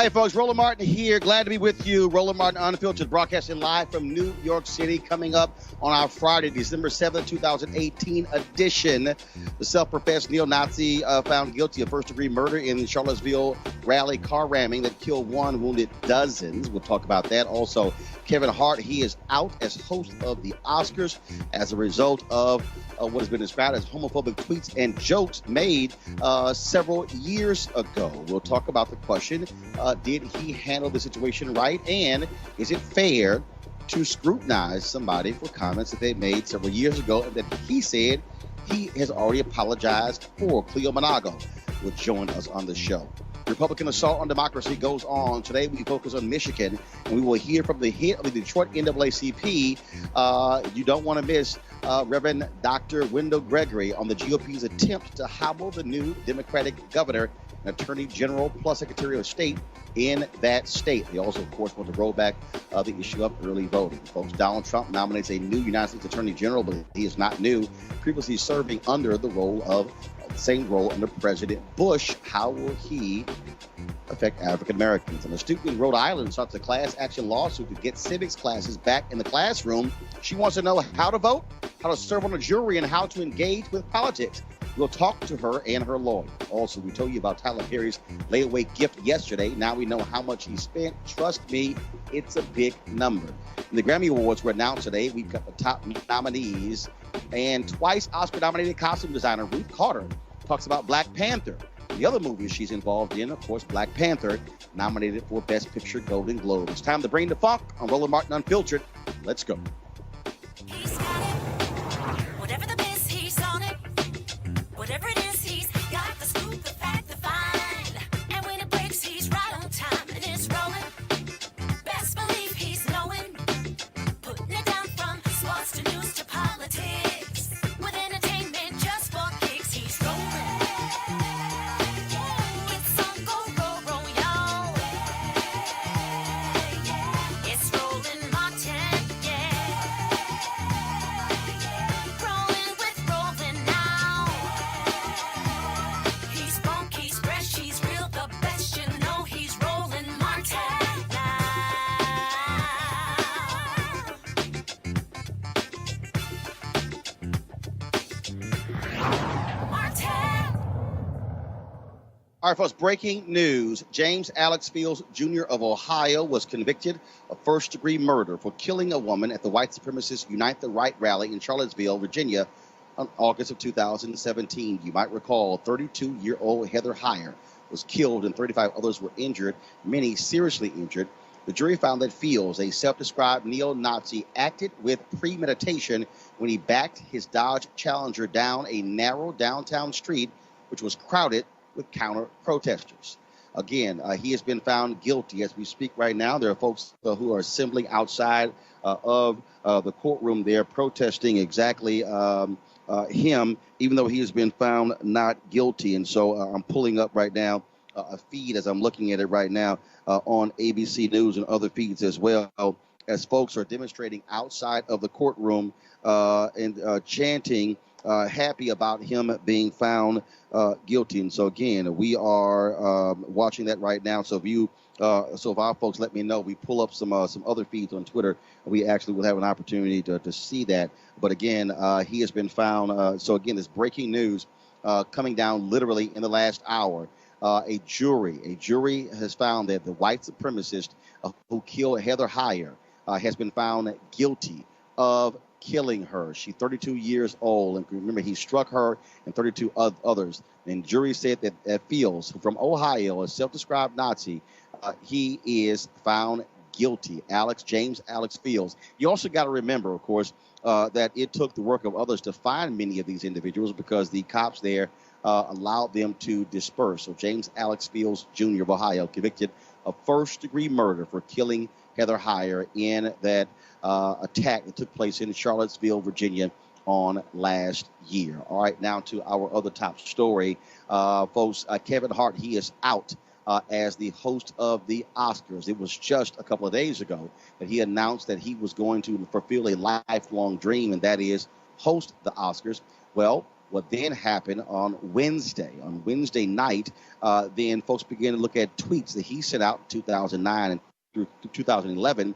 Hey, folks, Roland Martin here. Glad to be with you. Roland Martin Unfiltered, broadcasting live from New York City, coming up on our Friday, December 7th, 2018 edition. The self-professed neo-Nazi found guilty of first-degree murder in the Charlottesville rally car ramming that killed one, wounded dozens. We'll talk about that. Also, Kevin Hart, he is out as host of the Oscars as a result of what has been described as homophobic tweets and jokes made several years ago. We'll talk about the question, did he handle the situation right? And is it fair to scrutinize somebody for comments that they made several years ago and that he said he has already apologized for? Cleo Monago will join us on the show. Republican assault on democracy goes on. Today we focus on Michigan, and we will hear from the head of the Detroit NAACP. You don't want to miss Reverend Dr. Wendell Gregory on the GOP's attempt to hobble the new Democratic governor and Attorney General plus Secretary of State in that state. They also, of course, want to roll back the issue of early voting. Folks, Donald Trump nominates a new United States Attorney General, but he is not new, previously serving under the same role under President Bush. How will he affect African Americans? And a student in Rhode Island starts a class action lawsuit to get civics classes back in the classroom. She wants to know how to vote, how to serve on a jury, and how to engage with politics. We'll talk to her and her lawyer. Also, we told you about Tyler Perry's layaway gift yesterday. Now we know how much he spent. Trust me, it's a big number. And the Grammy Awards were announced today. We've got the top nominees. And twice Oscar-nominated costume designer Ruth Carter talks about Black Panther. The other movies she's involved in, of course, Black Panther, nominated for Best Picture Golden Globe. It's time to bring the funk on Roland Martin Unfiltered. Let's go. He's got it. Whatever the miss, he's on it. Whatever it is, he's got the scoop, the fact, the find. And when it breaks, he's right on time and it's rolling. Best believe he's knowing. Putting it down from sports to news to politics. With entertainment just for kicks, he's rolling. It's on go, y'all. It's Roland Martin, yeah. Rolling with Roland now. He's funk, he's fresh, he's real, the best, you know he's Roland Martin now. Martin. All right, folks, breaking news. James Alex Fields, Jr. of Ohio, was convicted of first-degree murder for killing a woman at the white supremacist Unite the Right rally in Charlottesville, Virginia, on August of 2017. You might recall 32-year-old Heather Heyer was killed and 35 others were injured, many seriously injured. The jury found that Fields, a self-described neo-Nazi, acted with premeditation when he backed his Dodge Challenger down a narrow downtown street, which was crowded with counter-protesters. Again, he has been found guilty as we speak right now. There are folks who are assembling outside of the courtroom there protesting exactly him, even though he has been found not guilty. And so I'm pulling up right now a feed as I'm looking at it right now on ABC News and other feeds as well, as folks are demonstrating outside of the courtroom and chanting happy about him being found guilty. And so again, we are watching that right now. So if our folks let me know, we pull up some other feeds on Twitter, we actually will have an opportunity to see that. But again, he has been found. So again, this breaking news coming down literally in the last hour. A jury has found that the white supremacist who killed Heather Heyer has been found guilty of killing her. She's 32 years old, and remember, he struck her and 32 others. And jury said that Fields, from Ohio, a self-described Nazi, he is found guilty. James Alex Fields. You also got to remember, of course, that it took the work of others to find many of these individuals because the cops there allowed them to disperse. So James Alex Fields, Jr. of Ohio, convicted of first-degree murder for killing Heather Heyer in that attack that took place in Charlottesville, Virginia on last year. All right, now to our other top story. Folks, Kevin Hart, he is out as the host of the Oscars. It was just a couple of days ago that he announced that he was going to fulfill a lifelong dream, and that is host the Oscars. Well, What then happened on Wednesday? On Wednesday night, then folks began to look at tweets that he sent out in 2009 and through 2011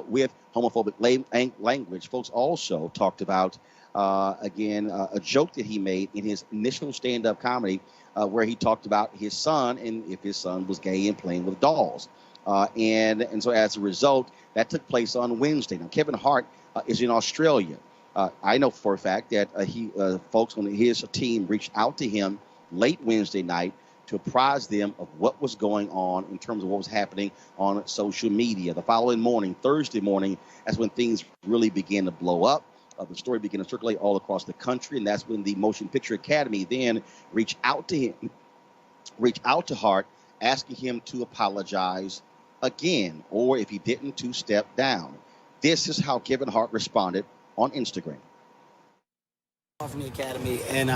with homophobic language. Folks also talked about, again, a joke that he made in his initial stand-up comedy where he talked about his son and if his son was gay and playing with dolls. And so as a result, that took place on Wednesday. Now, Kevin Hart is in Australia. I know for a fact that folks on his team reached out to him late Wednesday night to apprise them of what was going on in terms of what was happening on social media. The following morning, Thursday morning, that's when things really began to blow up. The story began to circulate all across the country, and that's when the Motion Picture Academy then reached out to Hart, asking him to apologize again, or if he didn't, to step down. This is how Kevin Hart responded on Instagram. From the Academy, and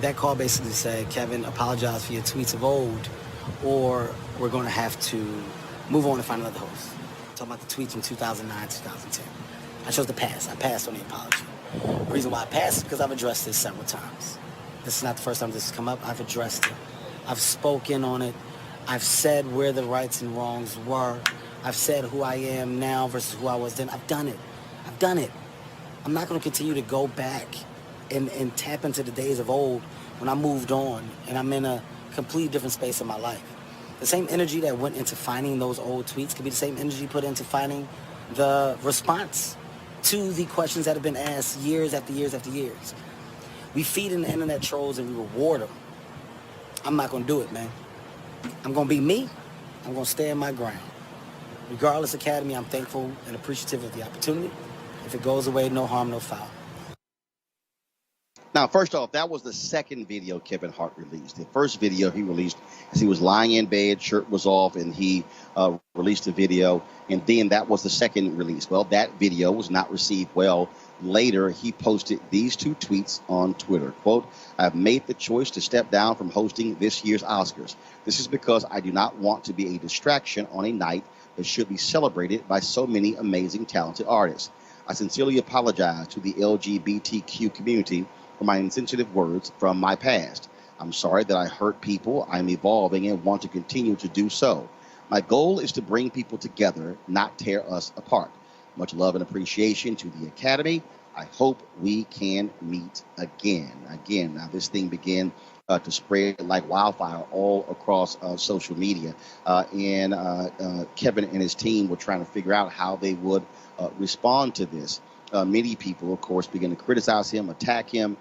that call basically said, Kevin, apologize for your tweets of old, or we're going to have to move on and find another host. Talking about the tweets from 2009, 2010. I chose to pass. I passed on the apology. The reason why I passed is because I've addressed this several times. This is not the first time this has come up. I've addressed it. I've spoken on it. I've said where the rights and wrongs were. I've said who I am now versus who I was then. I've done it. I've done it. I'm not going to continue to go back and tap into the days of old when I moved on and I'm in a completely different space in my life. The same energy that went into finding those old tweets could be the same energy put into finding the response to the questions that have been asked years after years after years. We feed in the internet trolls and we reward them. I'm not going to do it, man. I'm going to be me. I'm going to stand my ground. Regardless, Academy, I'm thankful and appreciative of the opportunity. If it goes away, no harm, no foul. Now, first off, that was the second video Kevin Hart released. The first video he released as he was lying in bed, shirt was off, and he released a video. And then that was the second release. Well, that video was not received well. Later, he posted these two tweets on Twitter. Quote, I've made the choice to step down from hosting this year's Oscars. This is because I do not want to be a distraction on a night that should be celebrated by so many amazing, talented artists. I sincerely apologize to the LGBTQ community for my insensitive words from my past. I'm sorry that I hurt people. I'm evolving and want to continue to do so. My goal is to bring people together, not tear us apart. Much love and appreciation to the Academy. I hope we can meet again. Now this thing began to spread like wildfire all across social media. And Kevin and his team were trying to figure out how they would respond to this. Many people, of course, began to criticize him, attack him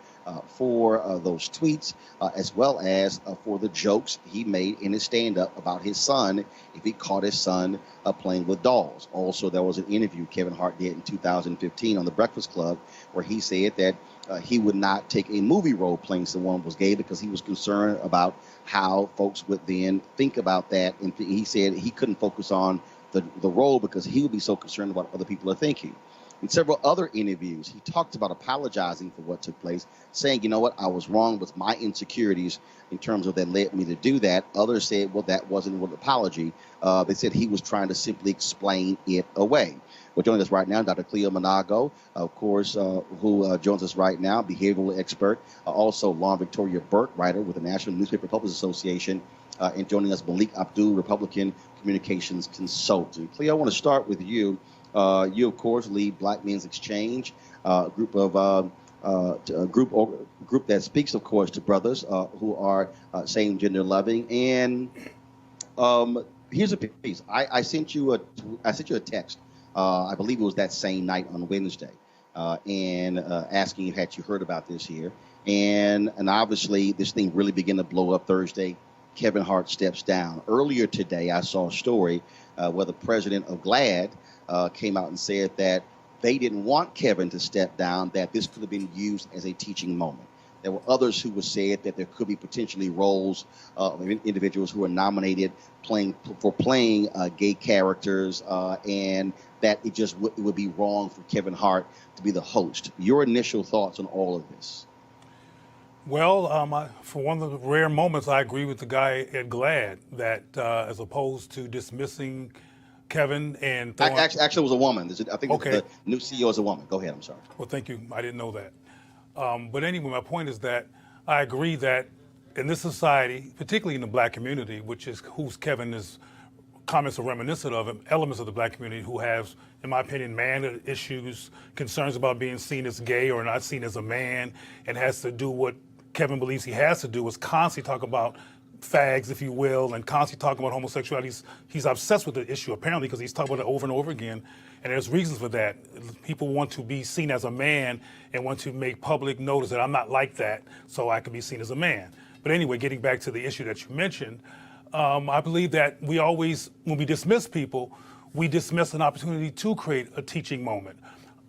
for those tweets, as well as for the jokes he made in his stand-up about his son, if he caught his son playing with dolls. Also, there was an interview Kevin Hart did in 2015 on The Breakfast Club where he said that he would not take a movie role playing someone who was gay because he was concerned about how folks would then think about that. And he said he couldn't focus on the role because he would be so concerned about what other people are thinking. In several other interviews, he talked about apologizing for what took place, saying, you know what, I was wrong with my insecurities in terms of that led me to do that. Others said, well, that wasn't an apology. They said he was trying to simply explain it away. Well, joining us right now, Dr. Cleo Monago, of course, who joins us right now, behavioral expert, also Lauren Victoria Burke, writer with the National Newspaper Publishers Association, and joining us, Malik Abdul, Republican communications consultant. Cleo, I want to start with you. You, of course, lead Black Men's Exchange, a group that speaks, of course, to brothers who are same gender loving. And here's a piece. I sent you a text. I believe it was that same night on Wednesday, and asking you had you heard about this here. And obviously, this thing really began to blow up Thursday. Kevin Hart steps down. Earlier today, I saw a story where the president of GLAAD came out and said that they didn't want Kevin to step down, that this could have been used as a teaching moment. There were others who would say that there could be potentially roles of individuals who are nominated playing gay characters, and that it would be wrong for Kevin Hart to be the host. Your initial thoughts on all of this? Well, for one of the rare moments, I agree with the guy at GLAAD that as opposed to dismissing Kevin and actually, it was a woman. I think okay. The new CEO is a woman. Go ahead. I'm sorry. Well, thank you. I didn't know that. But anyway, my point is that I agree that in this society, particularly in the black community, which is whose Kevin is comments are reminiscent of, elements of the black community who have, in my opinion, man issues, concerns about being seen as gay or not seen as a man, and has to do what Kevin believes he has to do, is constantly talk about fags, if you will, and constantly talking about homosexuality. He's obsessed with the issue, apparently, because he's talking about it over and over again, and there's reasons for that. People want to be seen as a man and want to make public notice that I'm not like that, so I can be seen as a man. But anyway, getting back to the issue that you mentioned, I believe that we always, when we dismiss people, we dismiss an opportunity to create a teaching moment.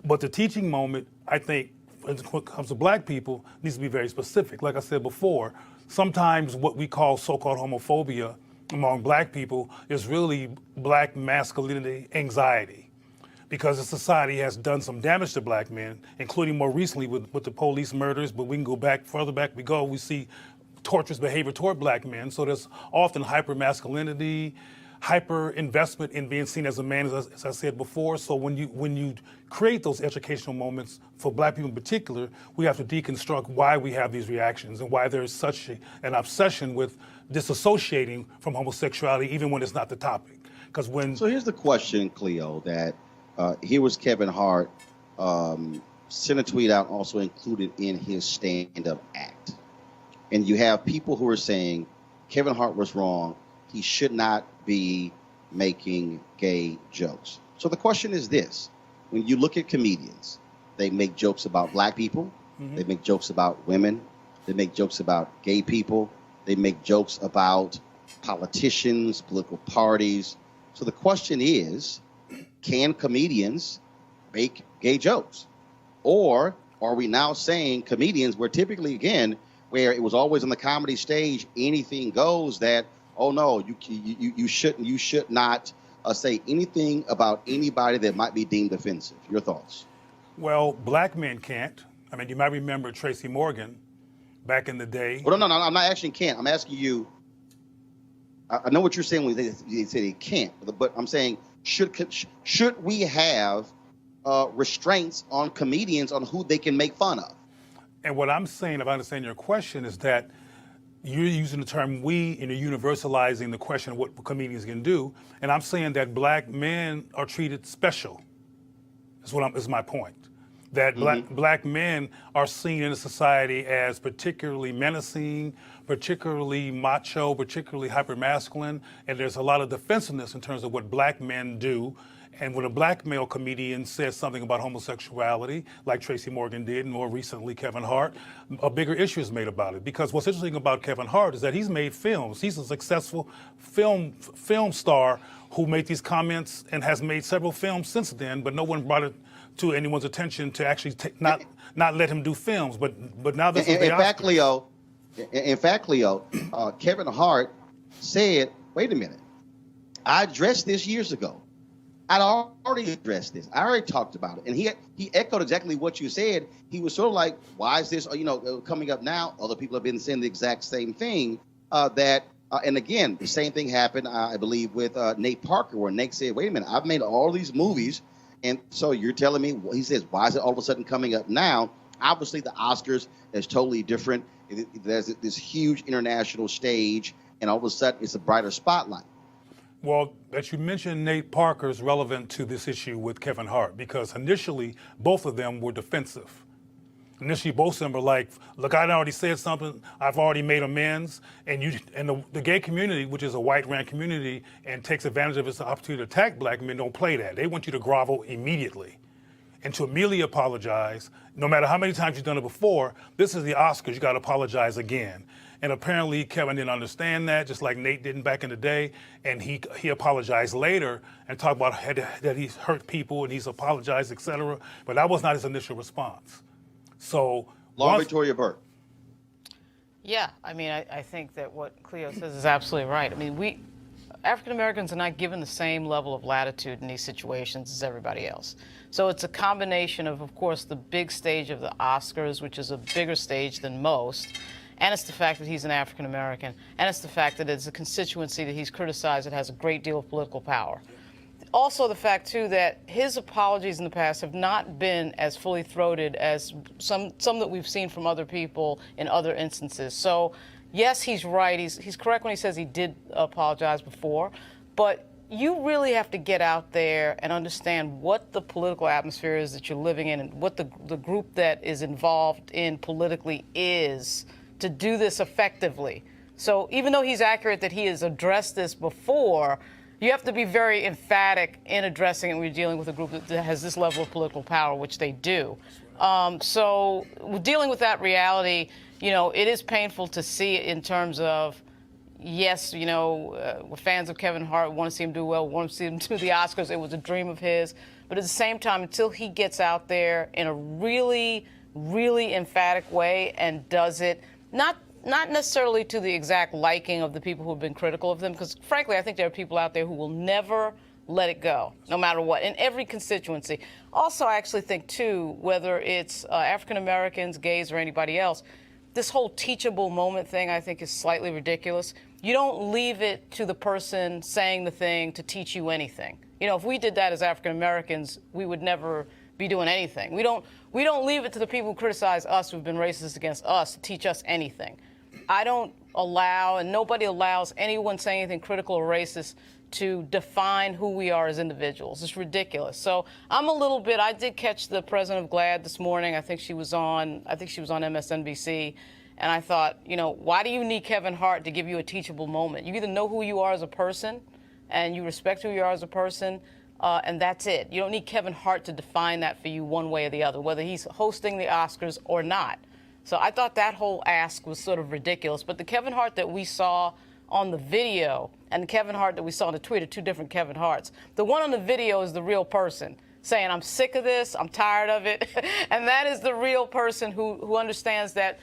But the teaching moment, I think, when it comes to black people, needs to be very specific. Like I said before, sometimes what we call so-called homophobia among black people is really black masculinity anxiety, because the society has done some damage to black men, including more recently with the police murders, but we can go back, further back we go, we see torturous behavior toward black men. So there's often hyper masculinity, hyper investment in being seen as a man, as I said before. So when you create those educational moments for black people in particular, we have to deconstruct why we have these reactions and why there's such an obsession with disassociating from homosexuality, even when it's not the topic. Because So here's the question, Cleo, that here was Kevin Hart sent a tweet out also included in his stand-up act. And you have people who are saying Kevin Hart was wrong. He should not be making gay jokes. So the question is this. When you look at comedians, they make jokes about black people. Mm-hmm. They make jokes about women. They make jokes about gay people. They make jokes about politicians, political parties. So the question is, can comedians make gay jokes? Or are we now saying comedians, where typically, again, where it was always on the comedy stage, anything goes, that, oh no, you should not say anything about anybody that might be deemed offensive. Your thoughts? Well, black men can't. I mean, you might remember Tracy Morgan back in the day. Well, no, I'm not asking can't. I'm asking you, I know what you're saying when they say they can't, but I'm saying, should we have restraints on comedians on who they can make fun of? And what I'm saying, if I understand your question, is that you're using the term we and you're universalizing the question of what comedians can do. And I'm saying that black men are treated special. Is my point. That black men are seen in a society as particularly menacing, particularly macho, particularly hypermasculine, and there's a lot of defensiveness in terms of what black men do. And when a black male comedian says something about homosexuality, like Tracy Morgan did, and more recently Kevin Hart, a bigger issue is made about it. Because what's interesting about Kevin Hart is that he's made films. He's a successful film star who made these comments and has made several films since then, but no one brought it to anyone's attention to actually not let him do films. But now this is the Oscars. In fact, Cleo, Kevin Hart said, wait a minute, I addressed this years ago. I'd already addressed this. I already talked about it. And he echoed exactly what you said. He was sort of like, why is this, coming up now? Other people have been saying the exact same thing. And again, the same thing happened, I believe, with Nate Parker, where Nate said, wait a minute, I've made all these movies. And so you're telling me, he says, why is it all of a sudden coming up now? Obviously, the Oscars is totally different. There's this huge international stage, and all of a sudden, it's a brighter spotlight. Well, that you mentioned Nate Parker is relevant to this issue with Kevin Hart, because initially, both of them were defensive. Initially, both of them were like, look, I already said something, I've already made amends, and the gay community, which is a white-ran community and takes advantage of its opportunity to attack black men, don't play that. They want you to grovel immediately. And to immediately apologize, no matter how many times you've done it before, this is the Oscars, you gotta apologize again. And apparently Kevin didn't understand that, just like Nate didn't back in the day. And he apologized later and talked about that he's hurt people and he's apologized, et cetera. But that was not his initial response. So Victoria Burke. Yeah, I mean, I think that what Cleo says is absolutely right. I mean, African Americans are not given the same level of latitude in these situations as everybody else. So it's a combination of course, the big stage of the Oscars, which is a bigger stage than most, and it's the fact that he's an African American, and it's the fact that it's a constituency that he's criticized that has a great deal of political power. also the fact, too, that his apologies in the past have not been as fully throated as some that we've seen from other people in other instances. So, yes, he's right. He's correct when he says he did apologize before. But you really have to get out there and understand what the political atmosphere is that you're living in and what the group that is involved in politically is to do this effectively. So even though he's accurate that he has addressed this before, you have to be very emphatic in addressing it when you're dealing with a group that has this level of political power, which they do. So dealing with that reality, it is painful to see it in terms of, yes, we're fans of Kevin Hart, we want to see him do well, we want to see him do the Oscars. It was a dream of his. But at the same time, until he gets out there in a really, really emphatic way and does it, not necessarily to the exact liking of the people who have been critical of them, because frankly, I think there are people out there who will never let it go, no matter what, in every constituency. Also, I actually think, too, whether it's African Americans, gays, or anybody else, this whole teachable moment thing, I think, is slightly ridiculous. You don't leave it to the person saying the thing to teach you anything. If we did that as African Americans, we would never be doing anything. We don't leave it to the people who criticize us, who've been racist against us, to teach us anything. I don't allow, and nobody allows anyone saying anything critical or racist to define who we are as individuals. It's ridiculous. So I did catch the president of GLAAD this morning. I think she was on MSNBC. And I thought, why do you need Kevin Hart to give you a teachable moment? You either know who you are as a person and you respect who you are as a person, and that's it. You don't need Kevin Hart to define that for you one way or the other, whether he's hosting the Oscars or not. So I thought that whole ask was sort of ridiculous. But the Kevin Hart that we saw on the video and the Kevin Hart that we saw on the tweet are two different Kevin Harts. The one on the video is the real person saying, I'm sick of this, I'm tired of it. And that is the real person who understands that,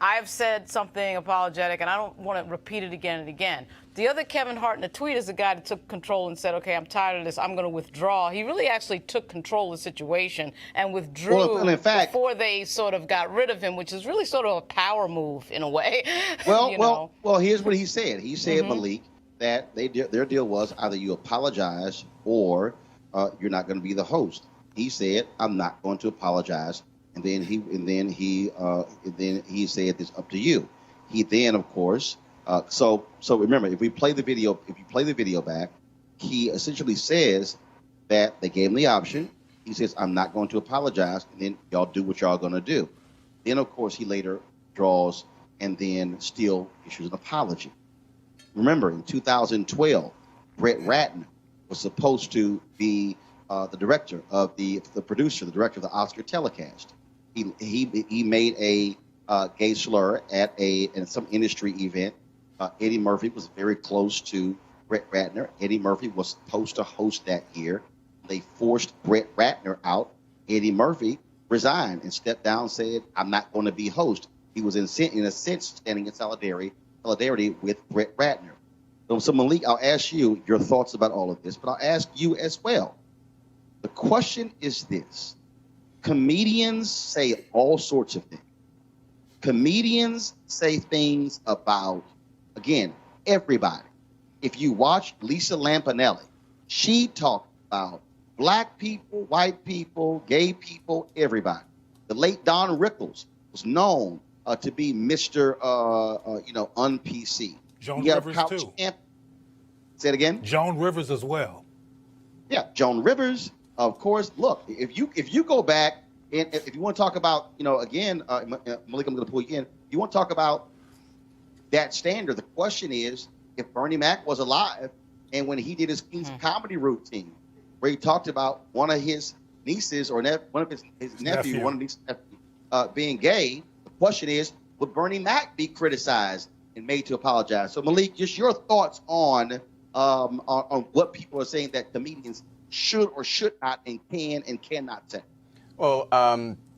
I've said something apologetic and I don't want to repeat it again and again. The other Kevin Hart in the tweet is the guy that took control and said, okay, I'm tired of this, I'm going to withdraw. He really actually took control of the situation and withdrew before they sort of got rid of him, which is really sort of a power move in a way. Well, here's what he said. He said, Malik, that their deal was either you apologize or you're not going to be the host. He said, I'm not going to apologize. And then he said, it's up to you. He then, of course, so remember, if you play the video back, he essentially says that they gave him the option. He says, I'm not going to apologize, and then y'all do what y'all going to do. Then, of course, he later draws and then still issues an apology. Remember, in 2012, Brett Ratner was supposed to be the director of the director of the Oscar telecast. He made a gay slur at some industry event. Eddie Murphy was very close to Brett Ratner. Eddie Murphy was supposed to host that year. They forced Brett Ratner out. Eddie Murphy resigned and stepped down and said, I'm not going to be host. He was in a sense standing in solidarity with Brett Ratner. So Malik, I'll ask you your thoughts about all of this, but I'll ask you as well. The question is this. Comedians say all sorts of things. Comedians say things about, again, everybody. If you watch Lisa Lampanelli, she talked about black people, white people, gay people, everybody. The late Don Rickles was known to be Mr. Un-PC. Joan Rivers, too. Say it again? Joan Rivers as well. Yeah, Joan Rivers. Of course, look, if you go back and if you want to talk about, again, Malik, I'm going to pull you in. You want to talk about that standard. The question is, if Bernie Mac was alive and when he did his King's comedy routine, where he talked about one of his nieces or one of his nephew, one of these being gay, the question is, would Bernie Mac be criticized and made to apologize? So Malik, just your thoughts on what people are saying that comedians should or should not and can and cannot say. Well,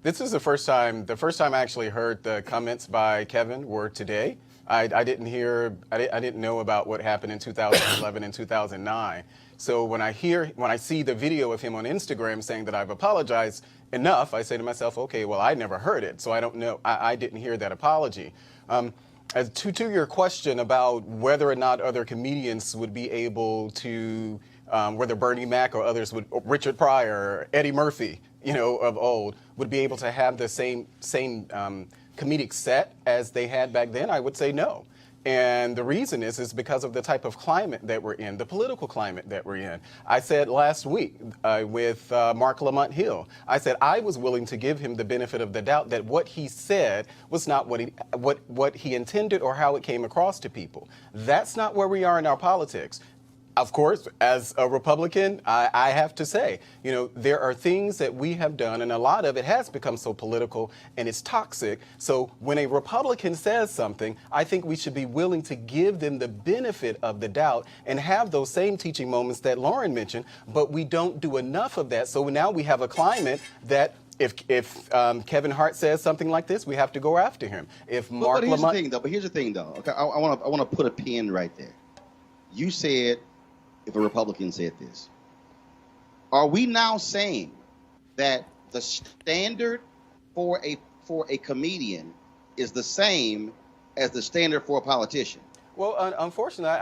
this is the first time I actually heard the comments by Kevin were today. I didn't know about what happened in 2011 and 2009. So when I see the video of him on Instagram saying that I've apologized enough, I say to myself, okay, well, I never heard it, so I don't know. I didn't hear that apology. As to your question about whether or not other comedians would be able to whether Bernie Mac or others would, or Richard Pryor, or Eddie Murphy, of old, would be able to have the same comedic set as they had back then, I would say no. And the reason is because of the type of climate that we're in, the political climate that we're in. I said last week with Mark Lamont Hill, I said I was willing to give him the benefit of the doubt that what he said was not what he intended or how it came across to people. That's not where we are in our politics. Of course, as a Republican, I have to say, there are things that we have done, and a lot of it has become so political and it's toxic. So when a Republican says something, I think we should be willing to give them the benefit of the doubt and have those same teaching moments that Lauren mentioned, but we don't do enough of that. So now we have a climate that if Kevin Hart says something like this, we have to go after him. If Mark But Lamont... here's the thing, though. Okay, I want to put a pin right there. You said... if a Republican said this, are we now saying that the standard for a comedian is the same as the standard for a politician? Well, unfortunately,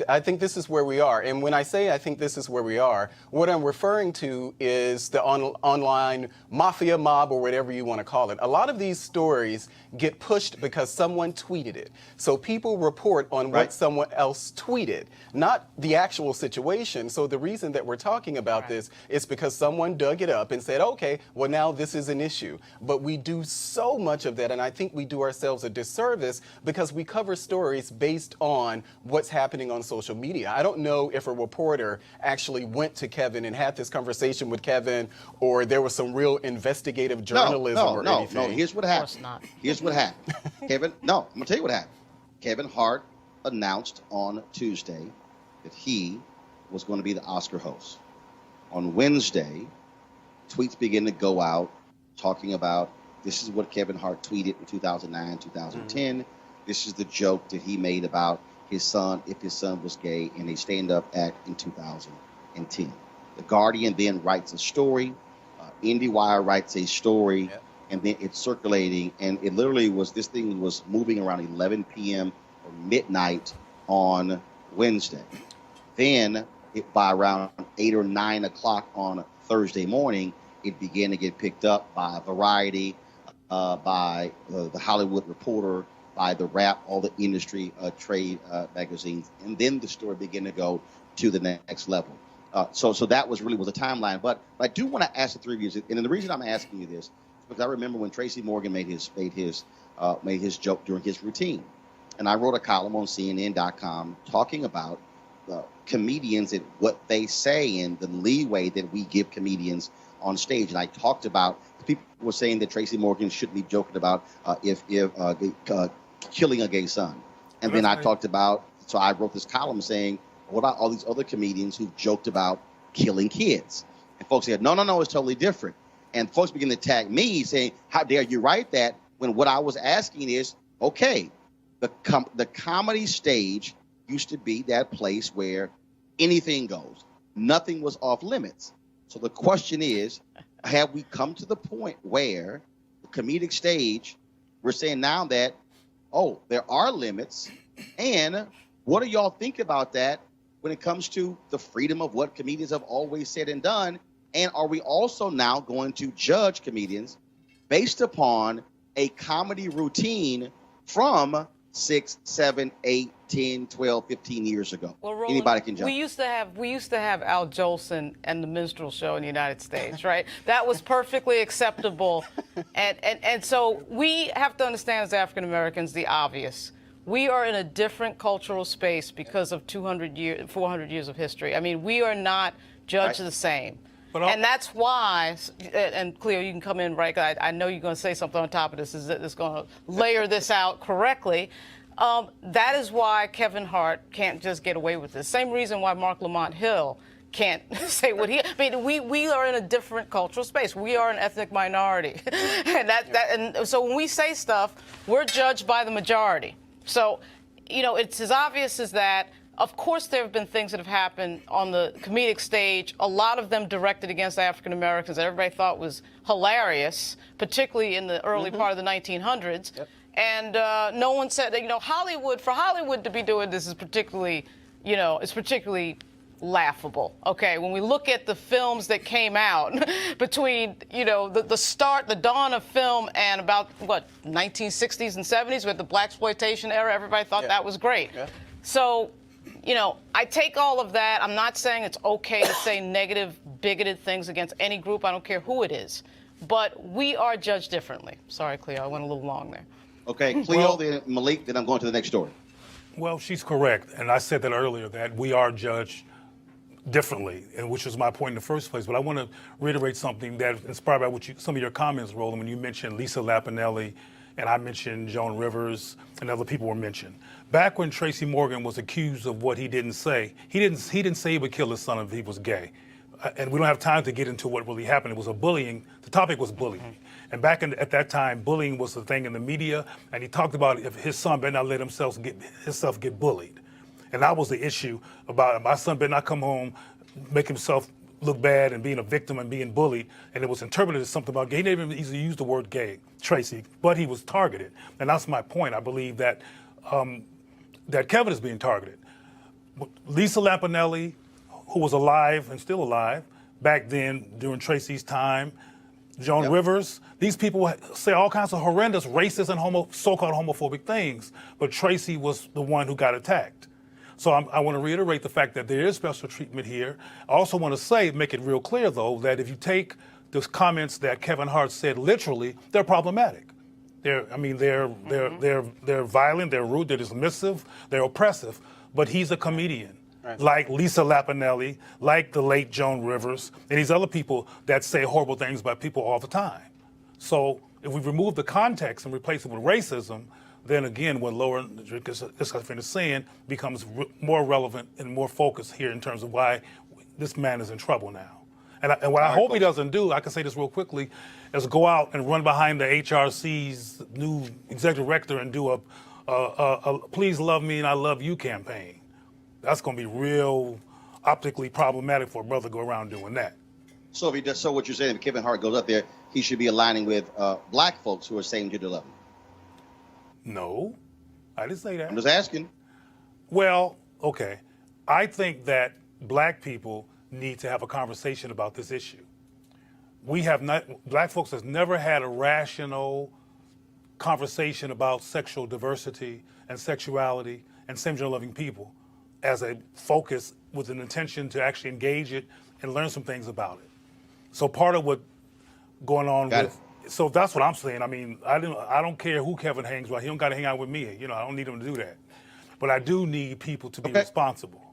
I think this is where we are. And when I say I think this is where we are, what I'm referring to is the online mafia mob, or whatever you want to call it. A lot of these stories get pushed because someone tweeted it. So people report on what someone else tweeted, not the actual situation. So the reason that we're talking about this is because someone dug it up and said, okay, well, now this is an issue. But we do so much of that, and I think we do ourselves a disservice because we cover stories based on what's happening on social media. I don't know if a reporter actually went to Kevin and had this conversation with Kevin, or there was some real investigative journalism or anything. No, here's what happened. Of course not. Here's what happened. I'm going to tell you what happened. Kevin Hart announced on Tuesday that he was going to be the Oscar host. On Wednesday, tweets began to go out talking about this is what Kevin Hart tweeted in 2009, 2010. Mm-hmm. This is the joke that he made about his son, if his son was gay, in a stand-up act in 2010. The Guardian then writes a story. IndieWire writes a story, and then it's circulating. And it literally was, this thing was moving around 11 p.m. or midnight on Wednesday. Then, by around 8 or 9 o'clock on Thursday morning, it began to get picked up by Variety, by the Hollywood Reporter, by the Wrap, all the industry trade magazines, and then the story began to go to the next level. So that was a timeline. But I do want to ask the three of you, and the reason I'm asking you this is because I remember when Tracy Morgan made his joke during his routine, and I wrote a column on CNN.com talking about comedians and what they say and the leeway that we give comedians on stage. And I talked about people were saying that Tracy Morgan shouldn't be joking about killing a gay son. And then I talked about, so I wrote this column saying, what about all these other comedians who joked about killing kids? And folks said, no, it's totally different. And folks began to tag me saying, how dare you write that, when what I was asking is, okay, the comedy stage used to be that place where anything goes. Nothing was off limits. So the question is, have we come to the point where the comedic stage, we're saying now that, oh, there are limits, and what do y'all think about that when it comes to the freedom of what comedians have always said and done? And are we also now going to judge comedians based upon a comedy routine from 6, 7, 8, 10, 12, 15 years ago? Well, Roland, anybody can jump. We used to have Al Jolson and the minstrel show in the United States, right? That was perfectly acceptable. And so we have to understand as African Americans the obvious. We are in a different cultural space because of 400 years of history. I mean, we are not judged the same. And that's why, and Cleo, you can come in, right? I know you're going to say something on top of this that's going to layer this out correctly. That is why Kevin Hart can't just get away with this. Same reason why Mark Lamont Hill can't say what he. I mean, we are in a different cultural space. We are an ethnic minority, and so when we say stuff, we're judged by the majority. So, it's as obvious as that. Of course, there have been things that have happened on the comedic stage, a lot of them directed against African Americans that everybody thought was hilarious, particularly in the early part of the 1900s. Yep. And no one said that, Hollywood, for Hollywood to be doing this is particularly, it's particularly laughable. Okay, when we look at the films that came out between, the dawn of film and about 1960s and 70s with the blaxploitation era, everybody thought that was great. Yeah. So, I take all of that. I'm not saying it's okay to say negative, bigoted things against any group. I don't care who it is. But we are judged differently. Sorry, Cleo, I went a little long there. Okay, Cleo, then Malik, then I'm going to the next story. Well, she's correct, and I said that earlier, that we are judged differently, and which was my point in the first place. But I want to reiterate something that inspired by some of your comments, Roland, when you mentioned Lisa Lapinelli, and I mentioned Joan Rivers, and other people were mentioned. Back when Tracy Morgan was accused of what he didn't say, he didn't say he would kill his son if he was gay. And we don't have time to get into what really happened. It was the topic was bullying. And at that time, bullying was the thing in the media, and he talked about if his son better not let himself get bullied. And that was the issue about my son better not come home, make himself look bad and being a victim and being bullied. And it was interpreted as something about gay. He didn't even use the word gay, Tracy, but he was targeted. And that's my point. I believe that that Kevin is being targeted. Lisa Lapinelli, who was alive and still alive back then during Tracy's time, Joan Rivers, these people say all kinds of horrendous racist and so-called homophobic things, but Tracy was the one who got attacked. So I want to reiterate the fact that there is special treatment here. I also want to make it real clear, though, that if you take the comments that Kevin Hart said literally, they're problematic. They're violent, they're rude, they're dismissive, they're oppressive, but he's a comedian. Right. Like Lisa Lapinelli, like the late Joan Rivers, and these other people that say horrible things about people all the time. So if we remove the context and replace it with racism, then again, what Lauren is saying becomes more relevant and more focused here in terms of why this man is in trouble now. And what I hope he doesn't do, I can say this real quickly, is go out and run behind the HRC's new executive director and do a Please Love Me and I Love You campaign. That's going to be real optically problematic for a brother to go around doing that. So if he does, so what you're saying, if Kevin Hart goes up there, he should be aligning with black folks who are saying gender loving. No, I didn't say that. I'm just asking. Well, okay. I think that black people need to have a conversation about this issue. Black folks has never had a rational conversation about sexual diversity and sexuality and same-gender loving people as a focus with an intention to actually engage it and learn some things about it. So part of what going on so that's what I'm saying. I mean, I don't care who Kevin hangs with. He don't got to hang out with me. I don't need him to do that. But I do need people to be responsible.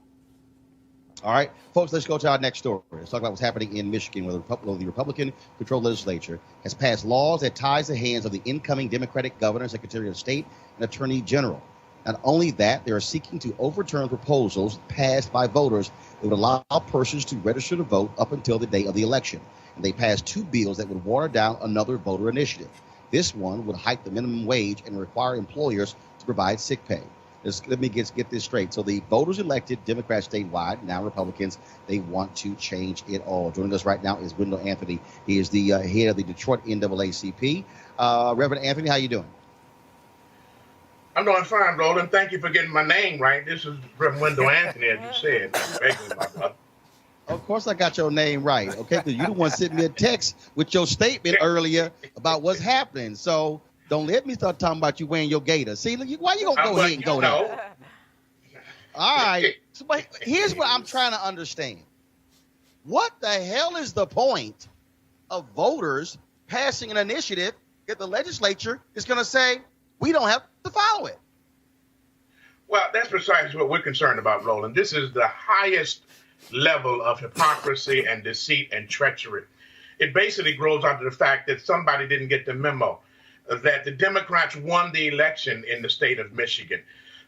All right, folks, let's go to our next story. Let's talk about what's happening in Michigan, where the Republican-controlled legislature has passed laws that ties the hands of the incoming Democratic governor, Secretary of State, and Attorney General. Not only that, they are seeking to overturn proposals passed by voters that would allow persons to register to vote up until the day of the election. And they passed two bills that would water down another voter initiative. This one would hike the minimum wage and require employers to provide sick pay. Let me get this straight. So the voters elected Democrats statewide, now Republicans, they want to change it all. Joining us right now is Wendell Anthony. He is the head of the Detroit NAACP. Reverend Anthony, how you doing? I'm doing fine, Roland. Thank you for getting my name right. This is Reverend Wendell Anthony, as you said. Of course I got your name right, okay? Because you the one sent me a text with your statement earlier about what's happening. So don't let me start talking about you wearing your gator. See, why you gonna go ahead and go there? All right. So, but here's what I'm trying to understand. What the hell is the point of voters passing an initiative if the legislature is going to say we don't have to follow it? Well, that's precisely what we're concerned about, Roland. This is the highest level of hypocrisy and deceit and treachery. It basically grows out of the fact that somebody didn't get the memo that the Democrats won the election in the state of Michigan,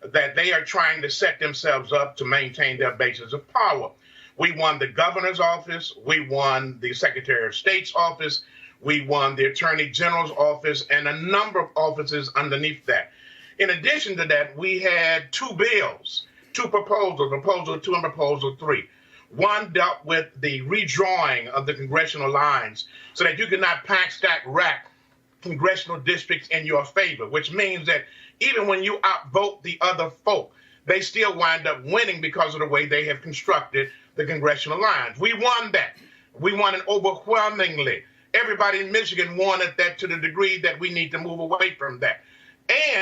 that they are trying to set themselves up to maintain their bases of power. We won the governor's office. We won the Secretary of State's office. We won the Attorney General's office and a number of offices underneath that. In addition to that, we had two bills, two proposals, Proposal 2 and Proposal 3. One dealt with the redrawing of the congressional lines so that you could not pack, stack, rack congressional districts in your favor, which means that even when you outvote the other folk, they still wind up winning because of the way they have constructed the congressional lines. We won that. We won it overwhelmingly. Everybody in Michigan wanted that to the degree that we need to move away from that.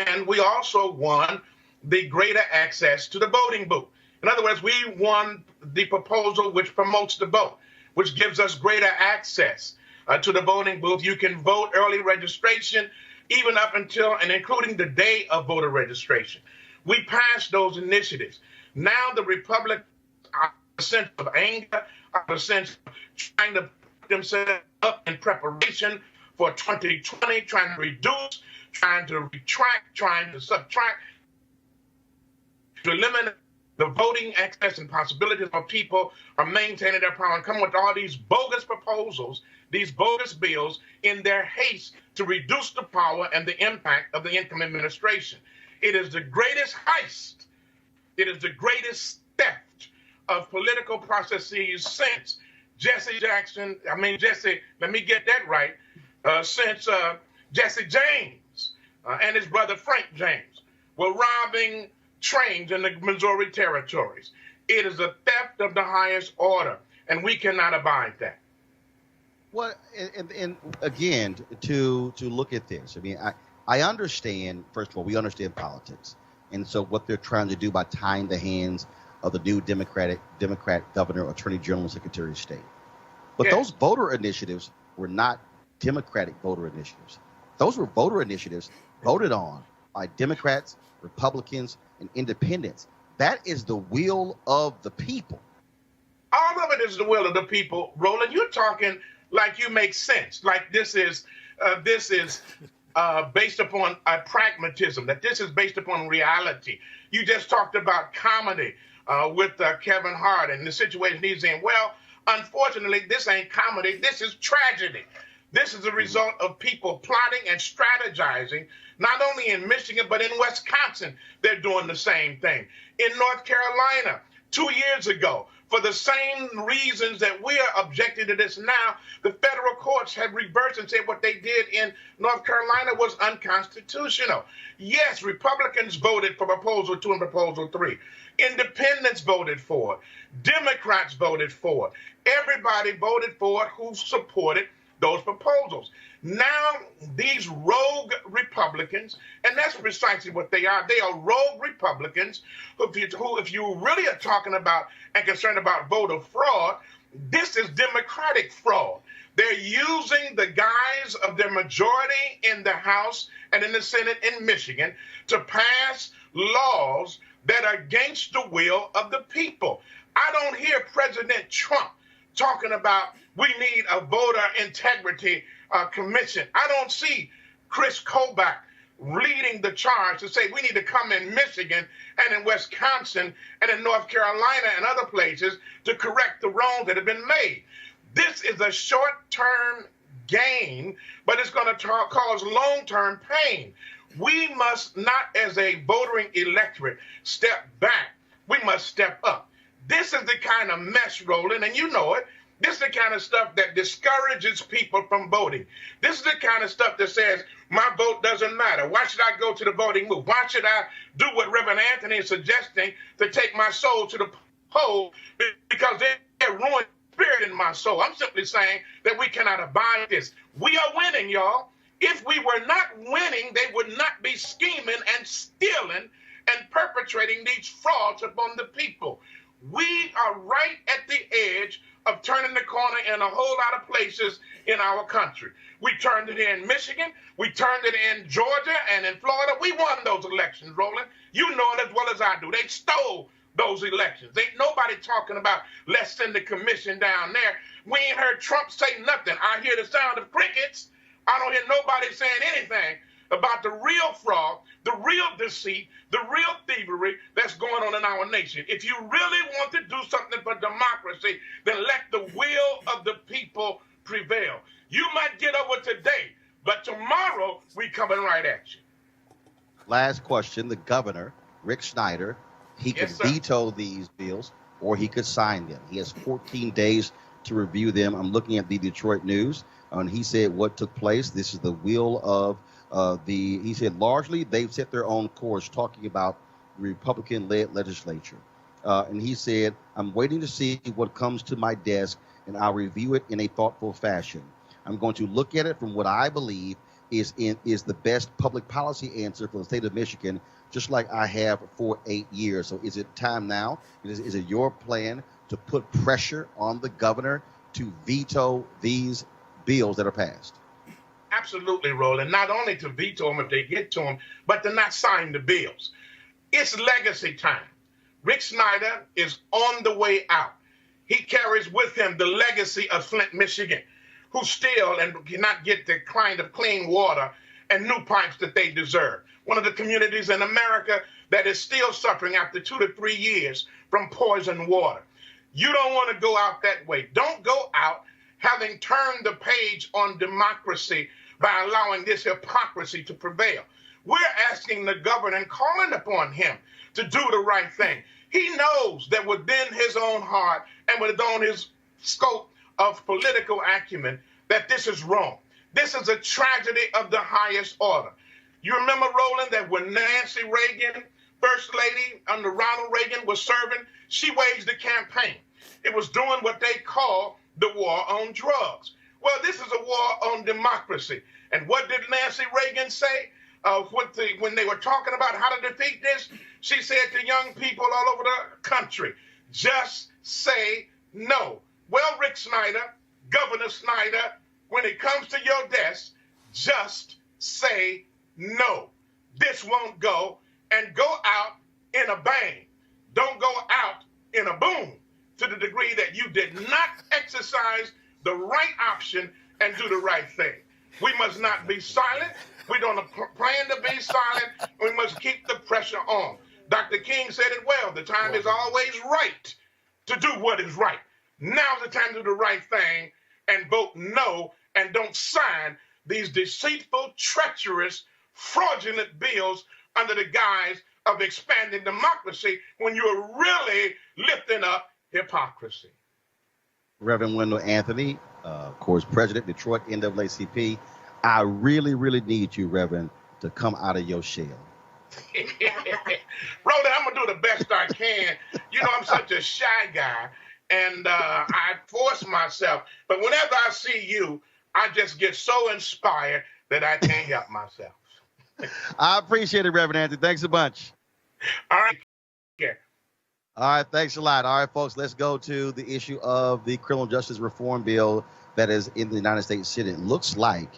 And we also won the greater access to the voting booth. In other words, we won the proposal which promotes the vote, which gives us greater access to the voting booth. You can vote early registration, even up until and including the day of voter registration. We passed those initiatives. Now the Republicans are a sense of anger, are a sense of trying to put themselves up in preparation for 2020, trying to reduce, trying to retract, trying to subtract, to eliminate the voting access and possibilities of people are maintaining their power and come with all these bogus proposals, these bogus bills in their haste to reduce the power and the impact of the incoming administration. It is the greatest heist. It is the greatest theft of political processes since let me get that right, since Jesse James and his brother Frank James were robbing trains in the Missouri territories. It is a theft of the highest order, and we cannot abide that. Well, and again, to look at this, I mean, I understand, first of all, we understand politics. And so what they're trying to do by tying the hands of the new Democrat governor, attorney general, and secretary of state. But those voter initiatives were not Democratic voter initiatives. Those were voter initiatives voted on by Democrats, Republicans, and independents. That is the will of the people. All of it is the will of the people. Roland, you're talking like you make sense, like this is based upon pragmatism, that this is based upon reality. You just talked about comedy with Kevin Hart and the situation he's in. Well, unfortunately, this ain't comedy. This is tragedy. This is a result of people plotting and strategizing, not only in Michigan, but in Wisconsin. They're doing the same thing. In North Carolina, 2 years ago, for the same reasons that we are objecting to this now, the federal courts have reversed and said what they did in North Carolina was unconstitutional. Yes, Republicans voted for Proposal 2 and Proposal 3. Independents voted for it. Democrats voted for it. Everybody voted for it who supported those proposals. Now, these rogue Republicans, and that's precisely what they are rogue Republicans who, if you really are talking about and concerned about voter fraud, this is Democratic fraud. They're using the guise of their majority in the House and in the Senate in Michigan to pass laws that are against the will of the people. I don't hear President Trump talking about we need a voter integrity commission. I don't see Chris Kobach leading the charge to say we need to come in Michigan and in Wisconsin and in North Carolina and other places to correct the wrongs that have been made. This is a short-term gain, but it's going to cause long-term pain. We must not, as a voting electorate, step back. We must step up. This is the kind of mess, Roland, and you know it. This is the kind of stuff that discourages people from voting. This is the kind of stuff that says, my vote doesn't matter. Why should I go to the voting booth? Why should I do what Reverend Anthony is suggesting to take my soul to the poll? Because they're ruining spirit in my soul. I'm simply saying that we cannot abide this. We are winning, y'all. If we were not winning, they would not be scheming and stealing and perpetrating these frauds upon the people. We are right at the edge of turning the corner in a whole lot of places in our country. We turned it in Michigan. We turned it in Georgia and in Florida. We won those elections, Roland. You know it as well as I do. They stole those elections. Ain't nobody talking about let's send the commission down there. We ain't heard Trump say nothing. I hear the sound of crickets. I don't hear nobody saying anything about the real fraud, the real deceit, the real thievery that's going on in our nation. If you really want to do something for democracy, then let the will of the people prevail. You might get over today, but tomorrow we coming right at you. Last question. The governor, Rick Snyder, he could veto these bills or he could sign them. He has 14 days to review them. I'm looking at the Detroit News, and he said what took place. This is the will of he said largely they've set their own course, talking about Republican-led legislature. and he said, "I'm waiting to see what comes to my desk, and I'll review it in a thoughtful fashion. I'm going to look at it from what I believe is the best public policy answer for the state of Michigan, just like I have for 8 years. So is it time now? Is it your plan to put pressure on the governor to veto these bills that are passed?" Absolutely, Roland. Not only to veto them if they get to them, but to not sign the bills. It's legacy time. Rick Snyder is on the way out. He carries with him the legacy of Flint, Michigan, who still and cannot get the kind of clean water and new pipes that they deserve. One of the communities in America that is still suffering after 2 to 3 years from poisoned water. You don't want to go out that way. Don't go out having turned the page on democracy by allowing this hypocrisy to prevail. We're asking the governor and calling upon him to do the right thing. He knows that within his own heart and within his scope of political acumen that this is wrong. This is a tragedy of the highest order. You remember, Roland, that when Nancy Reagan, First Lady under Ronald Reagan, was serving, she waged a campaign. It was doing what they call the war on drugs. Well, this is a war on democracy. And what did Nancy Reagan say when they were talking about how to defeat this? She said to young people all over the country, just say no. Well, Rick Snyder, Governor Snyder, when it comes to your desk, just say no. This won't go, and go out in a bang. Don't go out in a boom, to the degree that you did not exercise the right option and do the right thing. We must not be silent. We don't plan to be silent. We must keep the pressure on. Dr. King said it well. The time is always right to do what is right. Now's the time to do the right thing and vote no, and don't sign these deceitful, treacherous, fraudulent bills under the guise of expanding democracy when you're really lifting up hypocrisy. Reverend Wendell Anthony, of course, President, Detroit NAACP. I really, really need you, Reverend, to come out of your shell. Roland, I'm going to do the best I can. You know, I'm such a shy guy, and I force myself. But whenever I see you, I just get so inspired that I can't help myself. I appreciate it, Reverend Anthony. Thanks a bunch. All right. Yeah. All right, thanks a lot. All right, folks, let's go to the issue of the criminal justice reform bill that is in the United States Senate. Looks like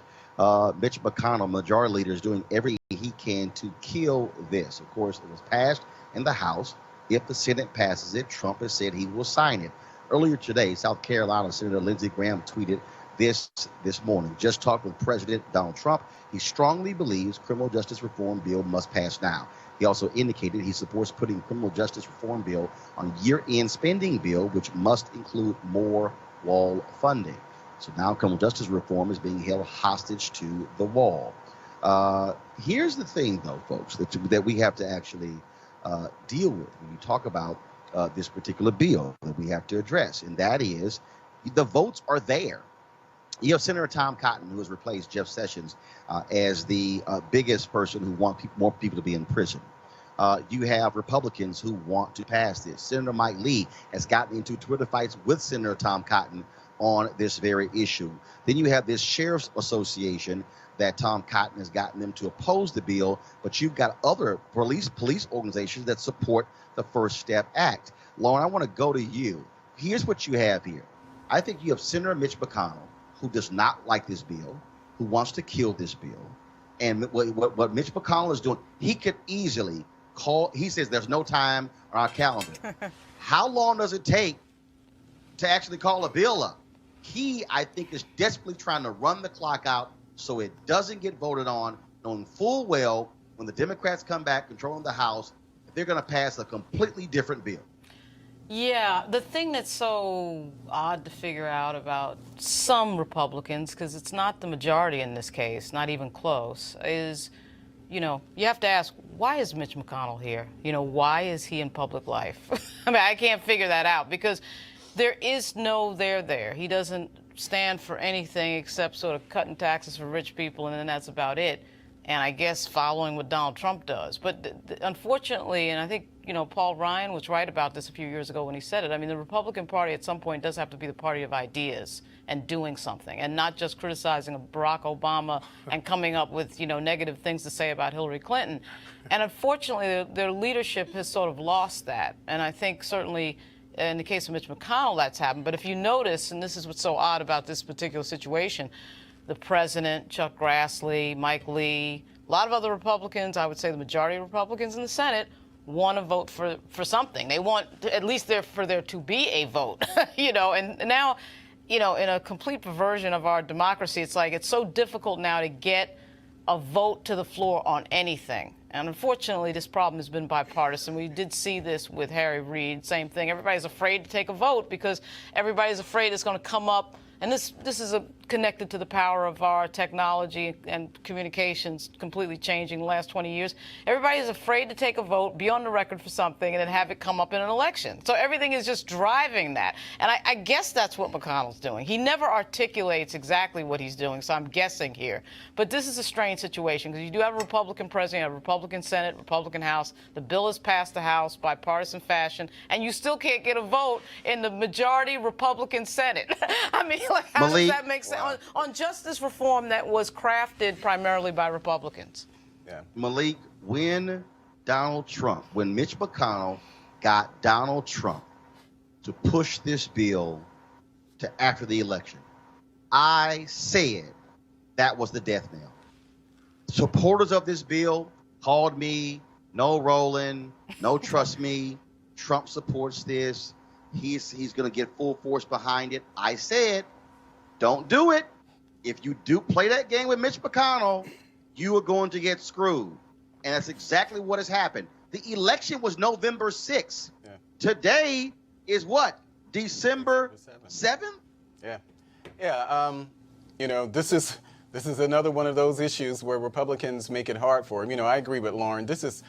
Mitch McConnell, majority leader, is doing everything he can to kill this. Of course, it was passed in the House. If the Senate passes it, Trump has said he will sign it. Earlier today, South Carolina Senator Lindsey Graham tweeted this morning. Just talked with President Donald Trump. He strongly believes criminal justice reform bill must pass now. He also indicated he supports putting criminal justice reform bill on year-end spending bill, which must include more wall funding. So now criminal justice reform is being held hostage to the wall. Here's the thing, though, folks, that we have to actually deal with when you talk about this particular bill that we have to address, and that is the votes are there. You have Senator Tom Cotton, who has replaced Jeff Sessions as the biggest person who wants more people to be in prison. You have Republicans who want to pass this. Senator Mike Lee has gotten into Twitter fights with Senator Tom Cotton on this very issue. Then you have this Sheriff's Association that Tom Cotton has gotten them to oppose the bill, but you've got other police organizations that support the First Step Act. Lauren, I want to go to you. Here's what you have here. I think you have Senator Mitch McConnell, who does not like this bill, who wants to kill this bill. And what Mitch McConnell is doing, he could easily call, he says there's no time on our calendar. How long does it take to actually call a bill up? He, I think, is desperately trying to run the clock out so it doesn't get voted on, knowing full well when the Democrats come back controlling the House, they're going to pass a completely different bill. Yeah, the thing that's so odd to figure out about some Republicans, because it's not the majority in this case, not even close, is, you know, you have to ask, why is Mitch McConnell here? You know, why is he in public life? I mean, I can't figure that out because there is no there. He doesn't stand for anything except sort of cutting taxes for rich people, and then that's about it. And I guess following what Donald Trump does. But unfortunately, and I think Paul Ryan was right about this a few years ago when he said it. I mean, the Republican Party at some point does have to be the party of ideas and doing something, and not just criticizing Barack Obama and coming up with, negative things to say about Hillary Clinton. And unfortunately, their leadership has sort of lost that. And I think certainly in the case of Mitch McConnell, that's happened. But if you notice, and this is what's so odd about this particular situation, the president, Chuck Grassley, Mike Lee, a lot of other Republicans, I would say the majority of Republicans in the Senate, want to vote for something. They want at least for there to be a vote, and now, in a complete perversion of our democracy, it's like it's so difficult now to get a vote to the floor on anything. And unfortunately, this problem has been bipartisan. We did see this with Harry Reid, same thing. Everybody's afraid to take a vote because everybody's afraid it's going to come up. And this is connected to the power of our technology and communications completely changing the last 20 years. Everybody is afraid to take a vote, be on the record for something, and then have it come up in an election. So everything is just driving that. And I guess that's what McConnell's doing. He never articulates exactly what he's doing, so I'm guessing here. But this is a strange situation because you do have a Republican president, a Republican Senate, Republican House. The bill is passed the House bipartisan fashion, and you still can't get a vote in the majority Republican Senate. I mean, how does that make sense? Wow. On justice reform that was crafted primarily by Republicans. Yeah. Malik, when Mitch McConnell got Donald Trump to push this bill to after the election, I said that was the death knell. Supporters of this bill called me, no Roland, no trust me, Trump supports this. He's going to get full force behind it. I said, don't do it. If you do play that game with Mitch McConnell, you are going to get screwed. And that's exactly what has happened. The election was November 6th. Yeah. Today is what? December 7th? Yeah. Yeah. This is another one of those issues where Republicans make it hard for them. I agree with Lauren. This is,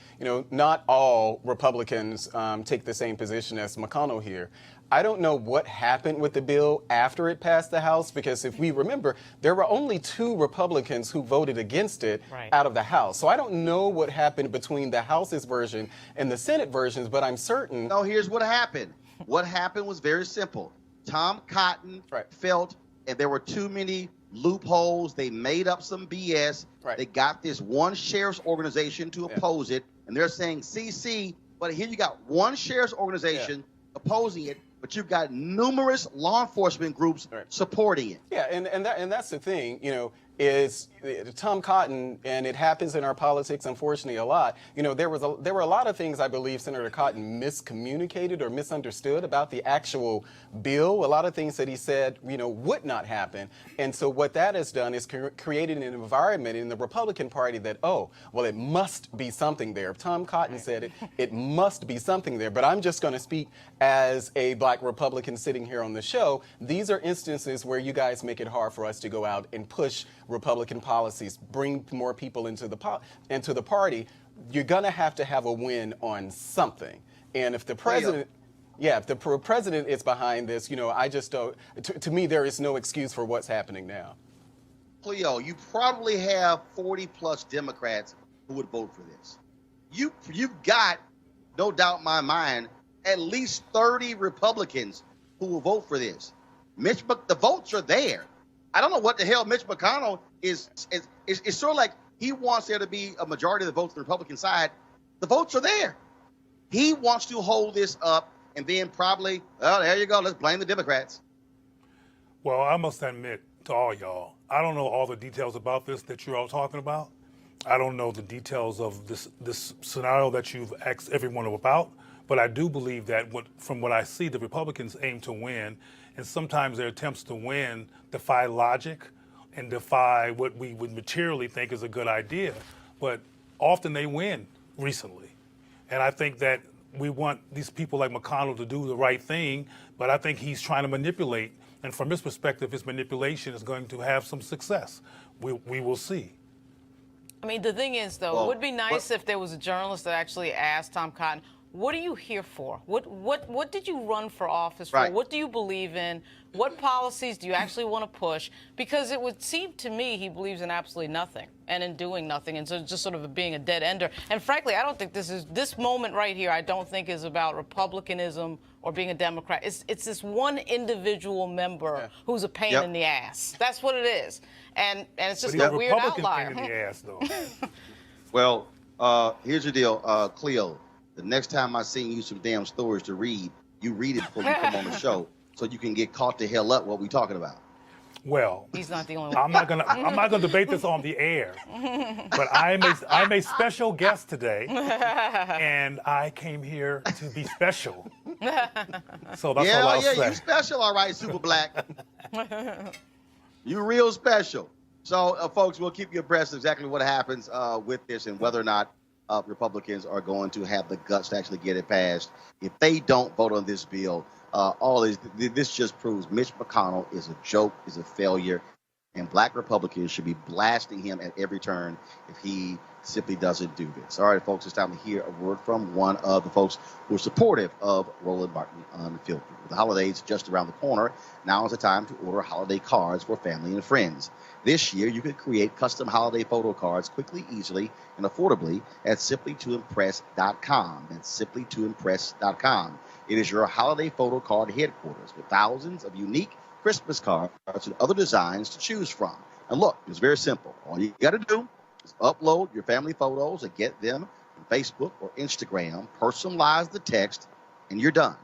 not all Republicans take the same position as McConnell here. I don't know what happened with the bill after it passed the House, because if we remember, there were only 2 Republicans who voted against it out of the House. So I don't know what happened between the House's version and the Senate versions, but I'm certain. No, here's what happened. What happened was very simple. Tom Cotton felt, and there were too many loopholes. They made up some BS. They got this one sheriff's organization to oppose it, and they're saying CC, but here you got one sheriff's organization opposing it, but you've got numerous law enforcement groups supporting it. Yeah, and that's the thing, is Tom Cotton, and it happens in our politics, unfortunately, a lot. There were a lot of things I believe Senator Cotton miscommunicated or misunderstood about the actual bill. A lot of things that he said, would not happen. And so what that has done is created an environment in the Republican Party that, it must be something there. If Tom Cotton said it, it must be something there. But I'm just going to speak as a black Republican sitting here on the show. These are instances where you guys make it hard for us to go out and push Republican policies, bring more people into the party. You're going to have a win on something. And if the president, if the president is behind this, I just don't. To me, there is no excuse for what's happening now. Cleo, you probably have 40+ Democrats who would vote for this. You've got, no doubt in my mind, at least 30 Republicans who will vote for this. The votes are there. I don't know what the hell Mitch McConnell is sort of like he wants there to be a majority of the votes on the Republican side. The votes are there. He wants to hold this up and then probably, there you go, let's blame the Democrats. Well, I must admit to all y'all, I don't know all the details about this that you're all talking about. I don't know the details of this scenario that you've asked everyone about, but I do believe that from what I see, the Republicans aim to win, and sometimes their attempts to win defy logic and defy what we would materially think is a good idea, but often they win recently. And I think that we want these people like McConnell to do the right thing, but I think he's trying to manipulate. And from his perspective, his manipulation is going to have some success. We will see. I mean, the thing is, though, it would be nice if there was a journalist that actually asked Tom Cotton, what are you here for? What did you run for office for? Right. What do you believe in? What policies do you actually want to push? Because it would seem to me he believes in absolutely nothing and in doing nothing, and so just sort of being a dead ender. And frankly, I don't think this moment right here, I don't think is about Republicanism or being a Democrat. It's this one individual member who's a pain in the ass. That's what it is. And it's just a weird Republican outlier. pain in the ass, though. Well, here's the deal, Cleo. The next time I send you some damn stories to read, you read it before you come on the show, so you can get caught the hell up what we talking about. Well, He's not the only I'm one. not gonna debate this on the air, but I'm a special guest today, and I came here to be special. So that's all I'll say. You special, all right, Super Black. You real special. So, folks, we'll keep you abreast of exactly what happens with this and whether or not Republicans are going to have the guts to actually get it passed. If they don't vote on this bill, this just proves Mitch McConnell is a joke, is a failure, and black Republicans should be blasting him at every turn if he simply doesn't do this. All right, folks, it's time to hear a word from one of the folks who are supportive of Roland Martin Unfiltered. With the holidays just around the corner, now is the time to order holiday cards for family and friends. This year, you can create custom holiday photo cards quickly, easily, and affordably at simplytoimpress.com. That's simplytoimpress.com. It is your holiday photo card headquarters with thousands of unique Christmas cards and other designs to choose from. And look, it's very simple. All you got to do is upload your family photos and get them from Facebook or Instagram, personalize the text, and you're done.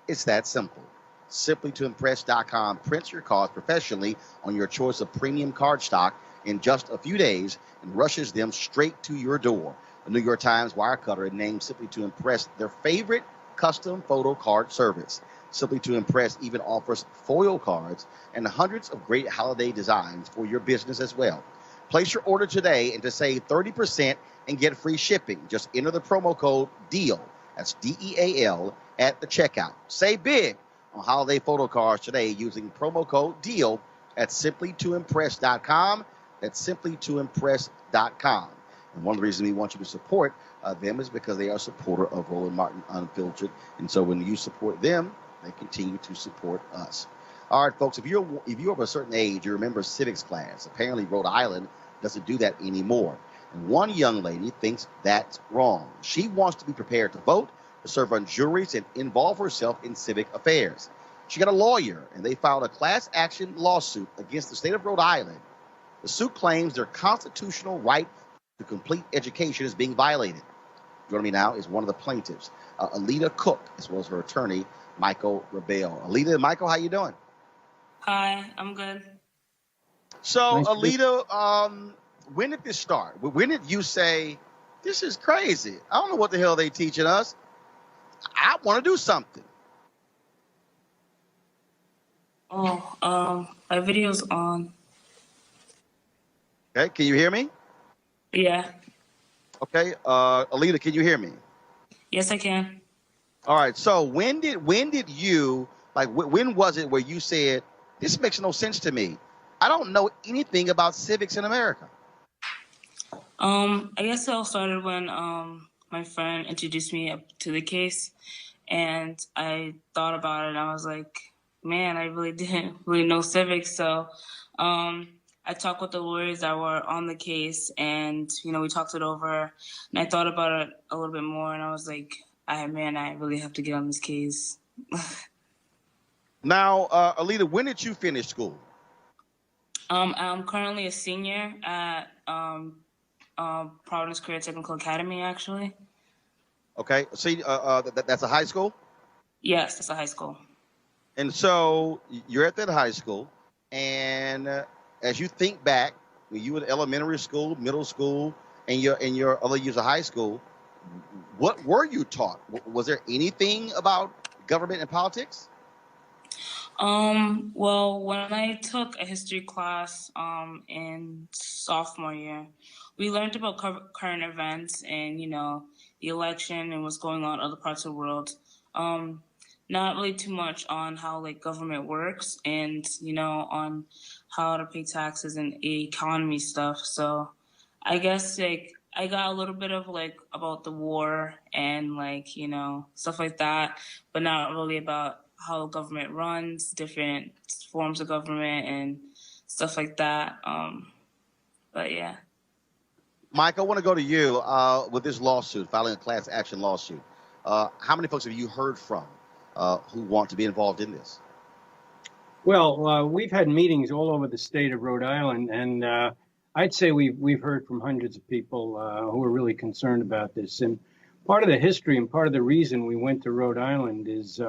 It's that simple. Simplytoimpress.com prints your cards professionally on your choice of premium card stock in just a few days and rushes them straight to your door. The New York Times Wirecutter named Simply to Impress their favorite custom photo card service. Simply to Impress even offers foil cards and hundreds of great holiday designs for your business as well. Place your order today and to save 30% and get free shipping. Just enter the promo code DEAL, that's DEAL, at the checkout. Save big on holiday photo cards today using promo code DEAL at simplytoimpress.com. That's simplytoimpress.com. And one of the reasons we want you to support them is because they are a supporter of Roland Martin Unfiltered. And so when you support them, they continue to support us. All right, folks, if you're of a certain age, you remember civics class. Apparently, Rhode Island doesn't do that anymore. And one young lady thinks that's wrong. She wants to be prepared to vote, to serve on juries, and involve herself in civic affairs. She got a lawyer, and they filed a class action lawsuit against the state of Rhode Island. The suit claims their constitutional right to complete education is being violated. Joining me now is one of the plaintiffs, Alita Cook, as well as her attorney, Michael Rebell. Alita and Michael, how you doing? Hi, I'm good. So, nice Alita, when did this start? When did you say, this is crazy? I don't know what the hell they teaching us. I want to do something. Oh, my video's on. Okay, can you hear me? Yeah. Okay, Alita, can you hear me? Yes, I can. All right. So when did you when was it where you said this makes no sense to me? I don't know anything about civics in America. I guess it all started when my friend introduced me up to the case, and I thought about it. And I was like, man, I really didn't really know civics. So I talked with the lawyers that were on the case, and we talked it over. And I thought about it a little bit more, and I was like, I really have to get on this case. Now, Alita, when did you finish school? I'm currently a senior at Providence Career Technical Academy, actually. Okay, see, that's a high school? Yes, that's a high school. And so you're at that high school, and as you think back, when you were in elementary school, middle school, and your other years of high school, what were you taught? Was there anything about government and politics? Well, when I took a history class in sophomore year, we learned about current events and, the election and what's going on in other parts of the world. Not really too much on how government works and, on how to pay taxes and economy stuff. So I guess I I got a little bit of like about the war and like, stuff like that, but not really about how government runs, different forms of government and stuff like that. But yeah. Mike, I want to go to you with this lawsuit, filing a class action lawsuit. How many folks have you heard from who want to be involved in this? Well, we've had meetings all over the state of Rhode Island, and I'd say we've heard from hundreds of people who are really concerned about this. And part of the history and part of the reason we went to Rhode Island is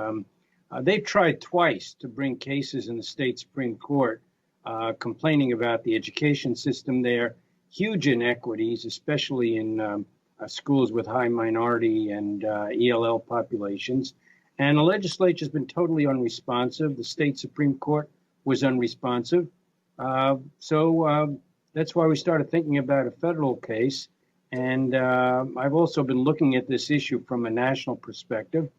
they've tried twice to bring cases in the state Supreme Court complaining about the education system there, huge inequities, especially in schools with high minority and ELL populations. And the legislature's been totally unresponsive. The state Supreme Court was unresponsive. So that's why we started thinking about a federal case. And I've also been looking at this issue from a national perspective.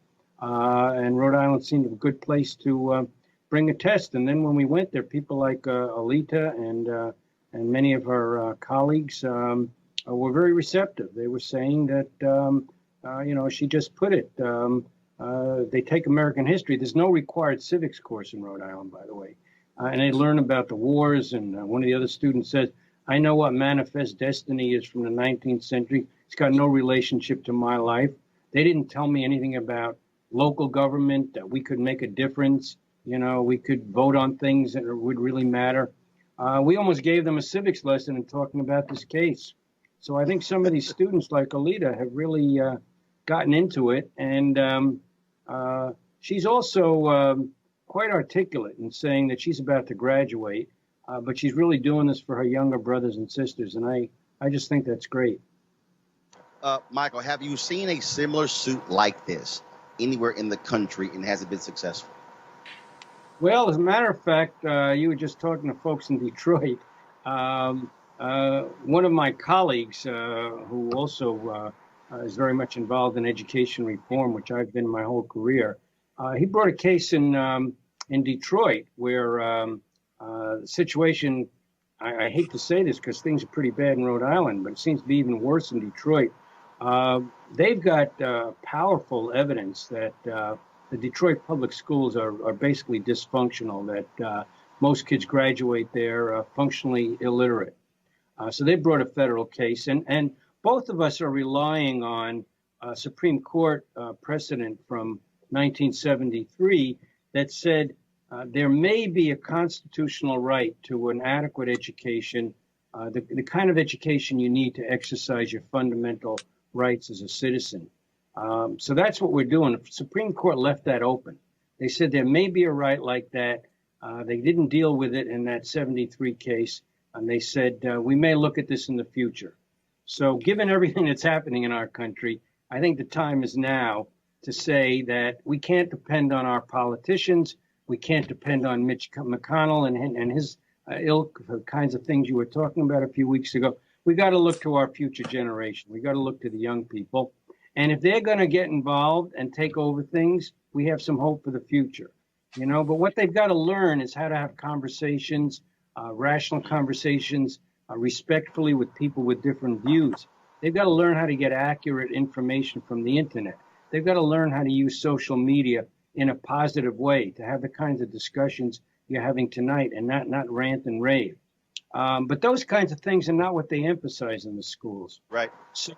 And Rhode Island seemed a good place to bring a test. And then when we went there, people like Alita and many of her colleagues were very receptive. They were saying that, she just put it, they take American history. There's no required civics course in Rhode Island, by the way. And they learn about the wars. And one of the other students says, I know what manifest destiny is from the 19th century. It's got no relationship to my life. They didn't tell me anything about local government, that we could make a difference. We could vote on things that would really matter. We almost gave them a civics lesson in talking about this case. So I think some of these students like Alita have really gotten into it. And she's also quite articulate in saying that she's about to graduate, but she's really doing this for her younger brothers and sisters. And I just think that's great. Michael, have you seen a similar suit like this anywhere in the country, and has it been successful? Well, as a matter of fact, you were just talking to folks in Detroit. One of my colleagues, who also is very much involved in education reform, which I've been my whole career, he brought a case in Detroit where the situation, I hate to say this because things are pretty bad in Rhode Island, but it seems to be even worse in Detroit. They've got powerful evidence that the Detroit public schools are basically dysfunctional, that most kids graduate there functionally illiterate. So they brought a federal case, and both of us are relying on Supreme Court precedent from 1973 that said there may be a constitutional right to an adequate education, the kind of education you need to exercise your fundamental rights as a citizen. So that's what we're doing. The Supreme Court left that open. They said there may be a right like that. They didn't deal with it in that 73 case. And they said, we may look at this in the future. So given everything that's happening in our country, I think the time is now to say that we can't depend on our politicians. We can't depend on Mitch McConnell and his ilk, the kinds of things you were talking about a few weeks ago. We got to look to our future generation. We got to look to the young people. And if they're going to get involved and take over things, we have some hope for the future. But what they've got to learn is how to have conversations, rational conversations, respectfully with people with different views. They've got to learn how to get accurate information from the internet. They've got to learn how to use social media in a positive way, to have the kinds of discussions you're having tonight and not rant and rave. But those kinds of things are not what they emphasize in the schools. Right. So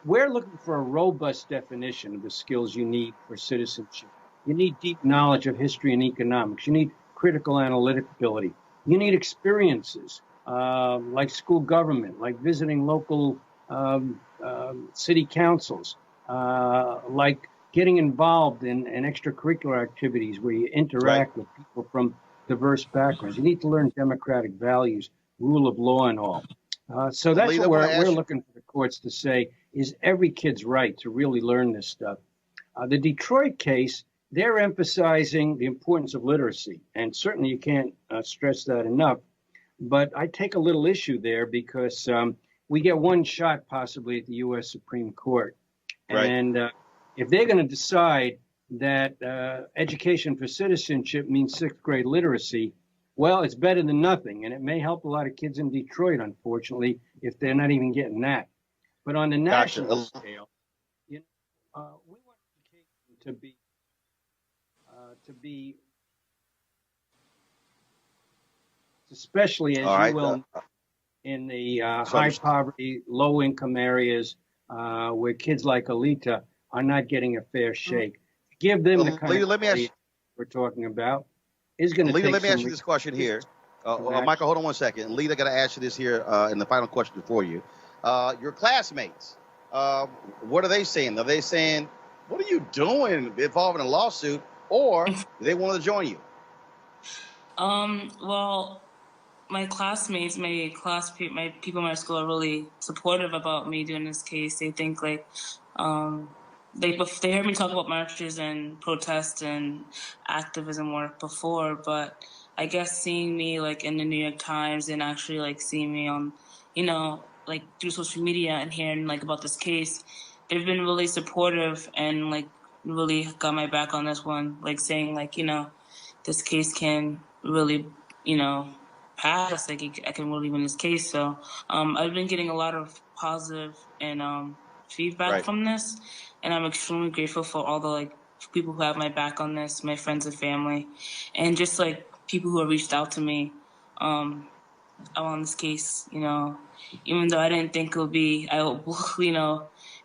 we're looking for a robust definition of the skills you need for citizenship. You need deep knowledge of history and economics. You need critical analytic ability. You need experiences like school government, like visiting local city councils, like getting involved in extracurricular activities where you interact with people from diverse backgrounds. You need to learn democratic values, rule of law and all. So that's Alita, what we're looking for the courts to say is every kid's right to really learn this stuff. The Detroit case, they're emphasizing the importance of literacy. And certainly you can't stress that enough. But I take a little issue there because we get one shot possibly at the U.S. Supreme Court. Right. And if they're going to decide that education for citizenship means sixth grade literacy, well, it's better than nothing. And it may help a lot of kids in Detroit, unfortunately, if they're not even getting that. But on the Gotcha. national scale, you know, we want education to be, especially as All you right. will, in the So high poverty, low income areas where kids like Alita are not getting a fair shake. Give them the kind Alita, of let me ask money we're talking about is going to Alita, take let me some ask you this question here. some action. Michael, hold on one second. Alita, I got to ask you this here in the final question for you. Your classmates, what are they saying? Are they saying, what are you doing involved in a lawsuit, or do they want to join you? Well, my classmates, my people in my school are really supportive about me doing this case. They think like, they heard me talk about marches and protests and activism work before, but I guess seeing me like in the New York Times and actually like seeing me on, like through social media and hearing like about this case, they've been really supportive and like really got my back on this one, like saying like, this case can really, pass. Like I can really win this case. So I've been getting a lot of positive and feedback Right. from this, and I'm extremely grateful for all the like people who have my back on this, my friends and family, and just like people who have reached out to me on this case. Even though I didn't think I will,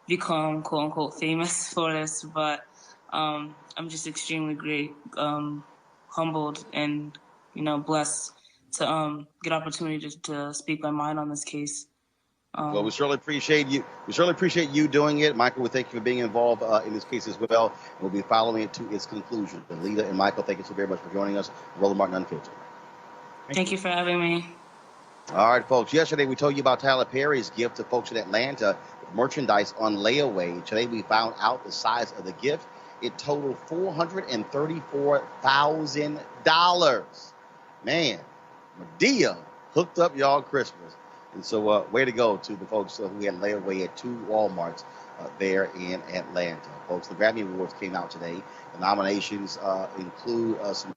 become quote unquote famous for this, but I'm just extremely great. Humbled and blessed to get opportunity to speak my mind on this case. Well, we certainly appreciate you. We certainly appreciate you doing it, Michael. We thank you for being involved in this case as well. We'll be following it to its conclusion. Alita and Michael, thank you so very much for joining us. Roland Martin Unfiltered. Thank you for having me. All right, folks. Yesterday we told you about Tyler Perry's gift to folks in Atlanta with merchandise on layaway. Today we found out the size of the gift. It totaled $434,000. Man, Madea hooked up y'all Christmas. And so way to go to the folks who had layaway at 2 Walmarts there in Atlanta. Folks, the Grammy Awards came out today. The nominations include some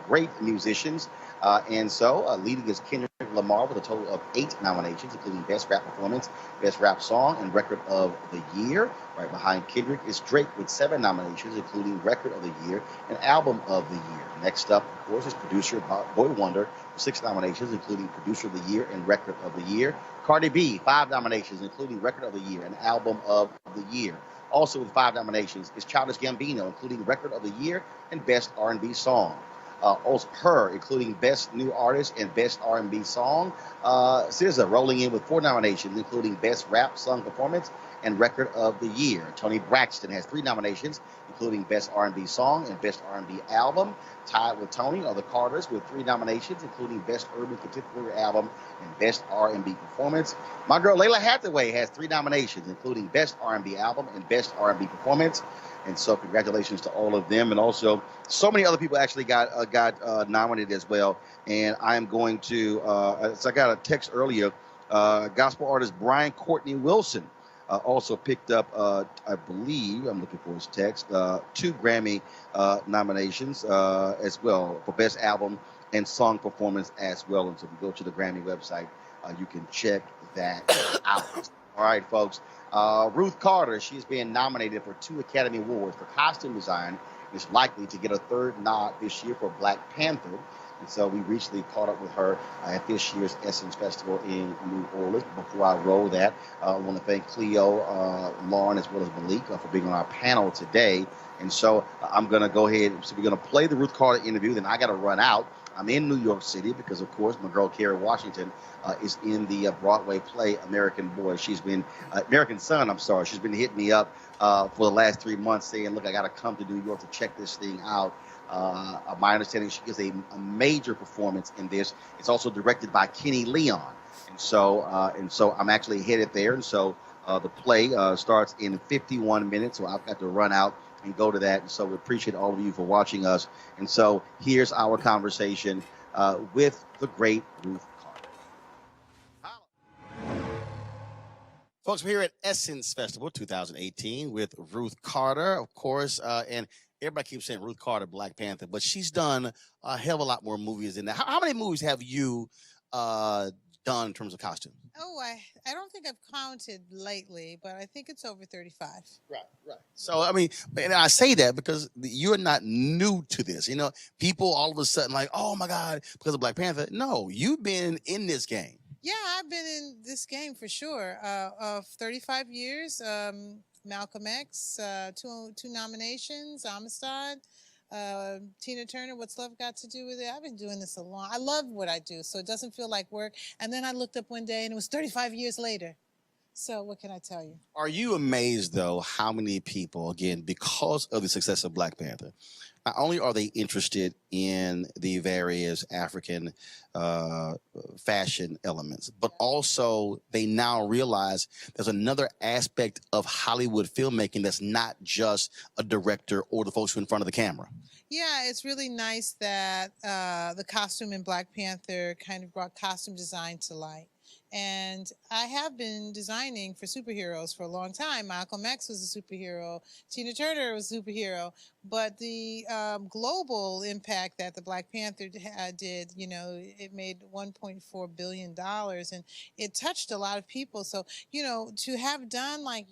great musicians. And so leading is Kendrick Lamar with a total of 8 nominations, including Best Rap Performance, Best Rap Song, and Record of the Year. Right behind Kendrick is Drake with 7 nominations, including Record of the Year and Album of the Year. Next up, of course, is producer Boy Wonder with 6 nominations, including Producer of the Year and Record of the Year. Cardi B, 5 nominations, including Record of the Year and Album of the Year. Also with 5 nominations is Childish Gambino, including Record of the Year and Best R&B Song. Also her, including Best New Artist and Best R&B Song. SZA rolling in with 4 nominations, including Best Rap Song Performance and Record of the Year. Toni Braxton has 3 nominations, including Best R&B Song and Best R&B Album. Tied with Toni are the Carters with 3 nominations, including Best Urban Contemporary Album and Best R&B Performance. My girl Layla Hathaway has 3 nominations, including Best R&B Album and Best R&B Performance. And so congratulations to all of them. And also so many other people actually got nominated as well. And I am going to, so I got a text earlier, gospel artist Brian Courtney Wilson also picked up, I believe, I'm looking for his text, 2 Grammy nominations as well for Best Album and Song Performance as well. And so if you go to the Grammy website, you can check that out. All right, folks. Ruth Carter, she's being nominated for 2 Academy Awards for costume design and is likely to get a 3rd nod this year for Black Panther. And so we recently caught up with her at this year's Essence Festival in New Orleans. Before I roll that, I want to thank Cleo, Lauren, as well as Malik for being on our panel today. And so I'm going to go ahead. So we're going to play the Ruth Carter interview. Then I got to run out. I'm in New York City because, of course, my girl Kerry Washington is in the Broadway play American Boy. She's been American Son. I'm sorry. She's been hitting me up for the last 3 months saying, look, I got to come to New York to check this thing out. My understanding, she gives a major performance in this. It's also directed by Kenny Leon. And so I'm actually headed there. And so the play starts in 51 minutes. So I've got to run out and go to that. And so we appreciate all of you for watching us. And so here's our conversation with the great Ruth Carter. Folks, we're here at Essence Festival 2018 with Ruth Carter, of course, and everybody keeps saying Ruth Carter, Black Panther, but she's done a hell of a lot more movies than that. How many movies have you done in terms of costume? Oh, I don't think I've counted lately, but I think it's over 35. Right, right. So, I mean, and I say that because you're not new to this. You know, people all of a sudden like, oh my God, because of Black Panther. No, you've been in this game. Yeah, I've been in this game for sure. Of 35 years, Malcolm X, two nominations, Amistad, Tina Turner, What's Love Got to Do with It? I've been doing this a long. I love what I do, so it doesn't feel like work. And then I looked up one day, and it was 35 years later. So what can I tell you? Are you amazed, though, how many people, again, because of the success of Black Panther, not only are they interested in the various African fashion elements, but also they now realize there's another aspect of Hollywood filmmaking that's not just a director or the folks who are in front of the camera. Yeah, it's really nice that the costume in Black Panther kind of brought costume design to light. And I have been designing for superheroes for a long time. Malcolm X was a superhero. Tina Turner was a superhero. But the global impact that the Black Panther did, you know, it made $1.4 billion and it touched a lot of people. So, you know, to have done like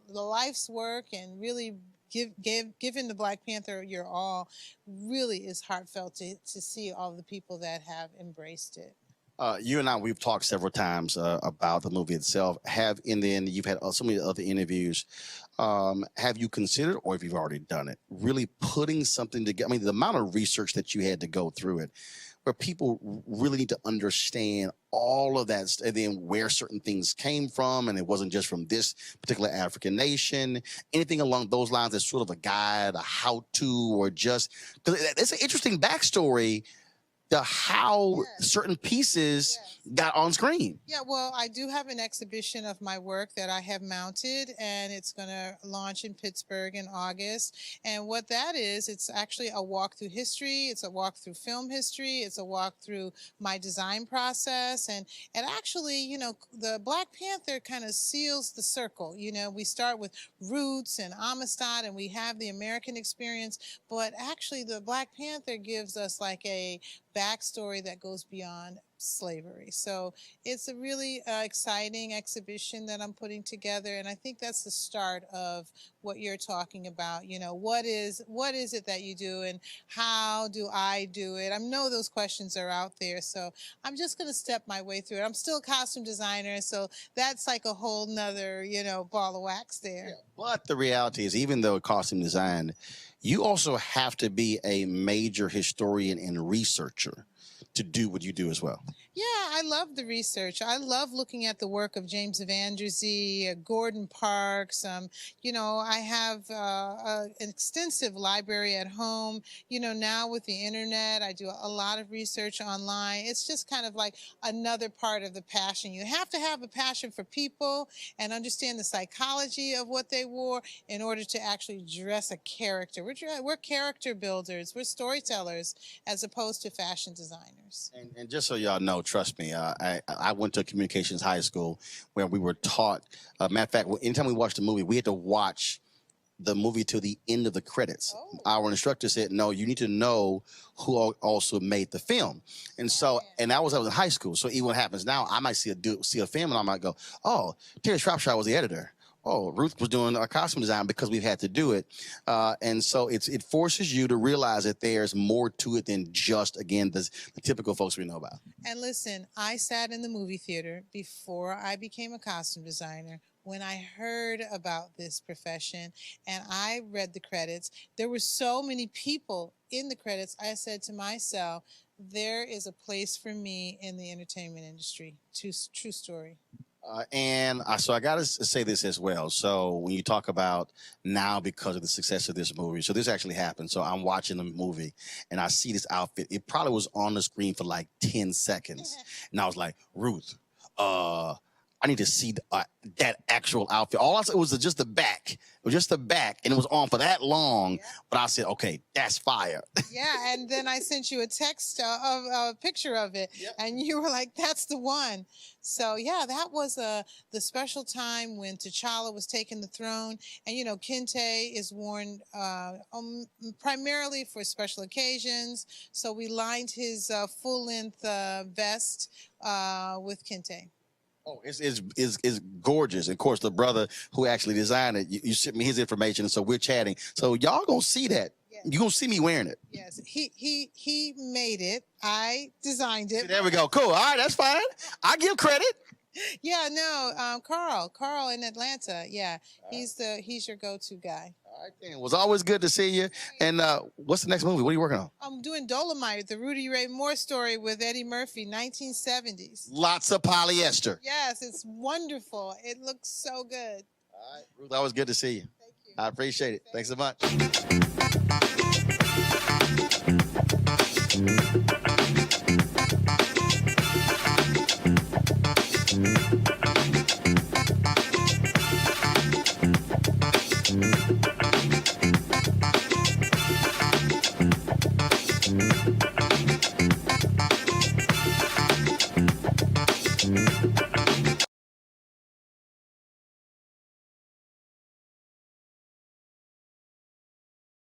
the life's work and really giving the Black Panther your all really is heartfelt to see all the people that have embraced it. You and I, we've talked several times about the movie itself. You've had so many other interviews. Have you considered, or if you've already done it, really putting something together? I mean, the amount of research that you had to go through it, where people really need to understand all of that, and then where certain things came from, and it wasn't just from this particular African nation. Anything along those lines that's sort of a guide, a how-to, or just because it's an interesting backstory. How certain pieces got on screen. Yeah, well, I do have an exhibition of my work that I have mounted, and it's going to launch in Pittsburgh in August. And what that is, it's actually a walk through history. It's a walk through film history. It's a walk through my design process. And actually, you know, the Black Panther kind of seals the circle. You know, we start with roots and Amistad, and we have the American experience. But actually, the Black Panther gives us like a backstory that goes beyond slavery. So it's a really exciting exhibition that I'm putting together, and I think that's the start of what you're talking about. You know, what is it that you do, and how do I do it? I know those questions are out there, so I'm just going to step my way through it. I'm still a costume designer, so that's like a whole nother, you know, ball of wax there. Yeah, but the reality is, even though costume design, you also have to be a major historian and researcher to do what you do as well. Yeah, I love the research. I love looking at the work of James Vandersea, Gordon Parks. You know, I have an extensive library at home. You know, now with the internet, I do a lot of research online. It's just kind of like another part of the passion. You have to have a passion for people and understand the psychology of what they wore in order to actually dress a character. We're character builders. We're storytellers as opposed to fashion designers. And just so y'all know, trust me, I went to communications high school where we were taught, matter of fact, anytime we watched a movie, we had to watch the movie to the end of the credits. Oh. Our instructor said, no, you need to know who also made the film. And so, and I was in high school. So even what happens now, I might see a film and I might go, oh, Terry Shropshire was the editor. Oh, Ruth was doing our costume design because we've had to do it. And so it forces you to realize that there's more to it than just, again, the typical folks we know about. And listen, I sat in the movie theater before I became a costume designer when I heard about this profession and I read the credits. There were so many people in the credits. I said to myself, there is a place for me in the entertainment industry. True story. So I got to say this as well. So when you talk about now because of the success of this movie, so this actually happened. So I'm watching the movie and I see this outfit. It probably was on the screen for like 10 seconds. And I was like, Ruth, I I need to see that actual outfit. All I said was just the back. It was just the back, and it was on for that long. Yeah. But I said, okay, that's fire. Yeah, and then I sent you a text of a picture of it, yep. And you were like, that's the one. So, yeah, that was the special time when T'Challa was taking the throne. And, you know, Kente is worn primarily for special occasions. So we lined his full-length vest with Kente. Oh, it's gorgeous. Of course, the brother who actually designed it, you sent me his information, and so we're chatting. So y'all gonna see that. Yes. You're gonna see me wearing it. Yes, he made it. I designed it. See, there we go. Cool. All right, that's fine. I give credit. Yeah, no, Carl in Atlanta. Yeah, he's your go-to guy. All right, then. It was always good to see you. And what's the next movie? What are you working on? I'm doing Dolomite, the Rudy Ray Moore story with Eddie Murphy, 1970s. Lots of polyester. Yes, it's wonderful. It looks so good. All right, Ruth, always good to see you. Thank you. I appreciate it. Thanks so much.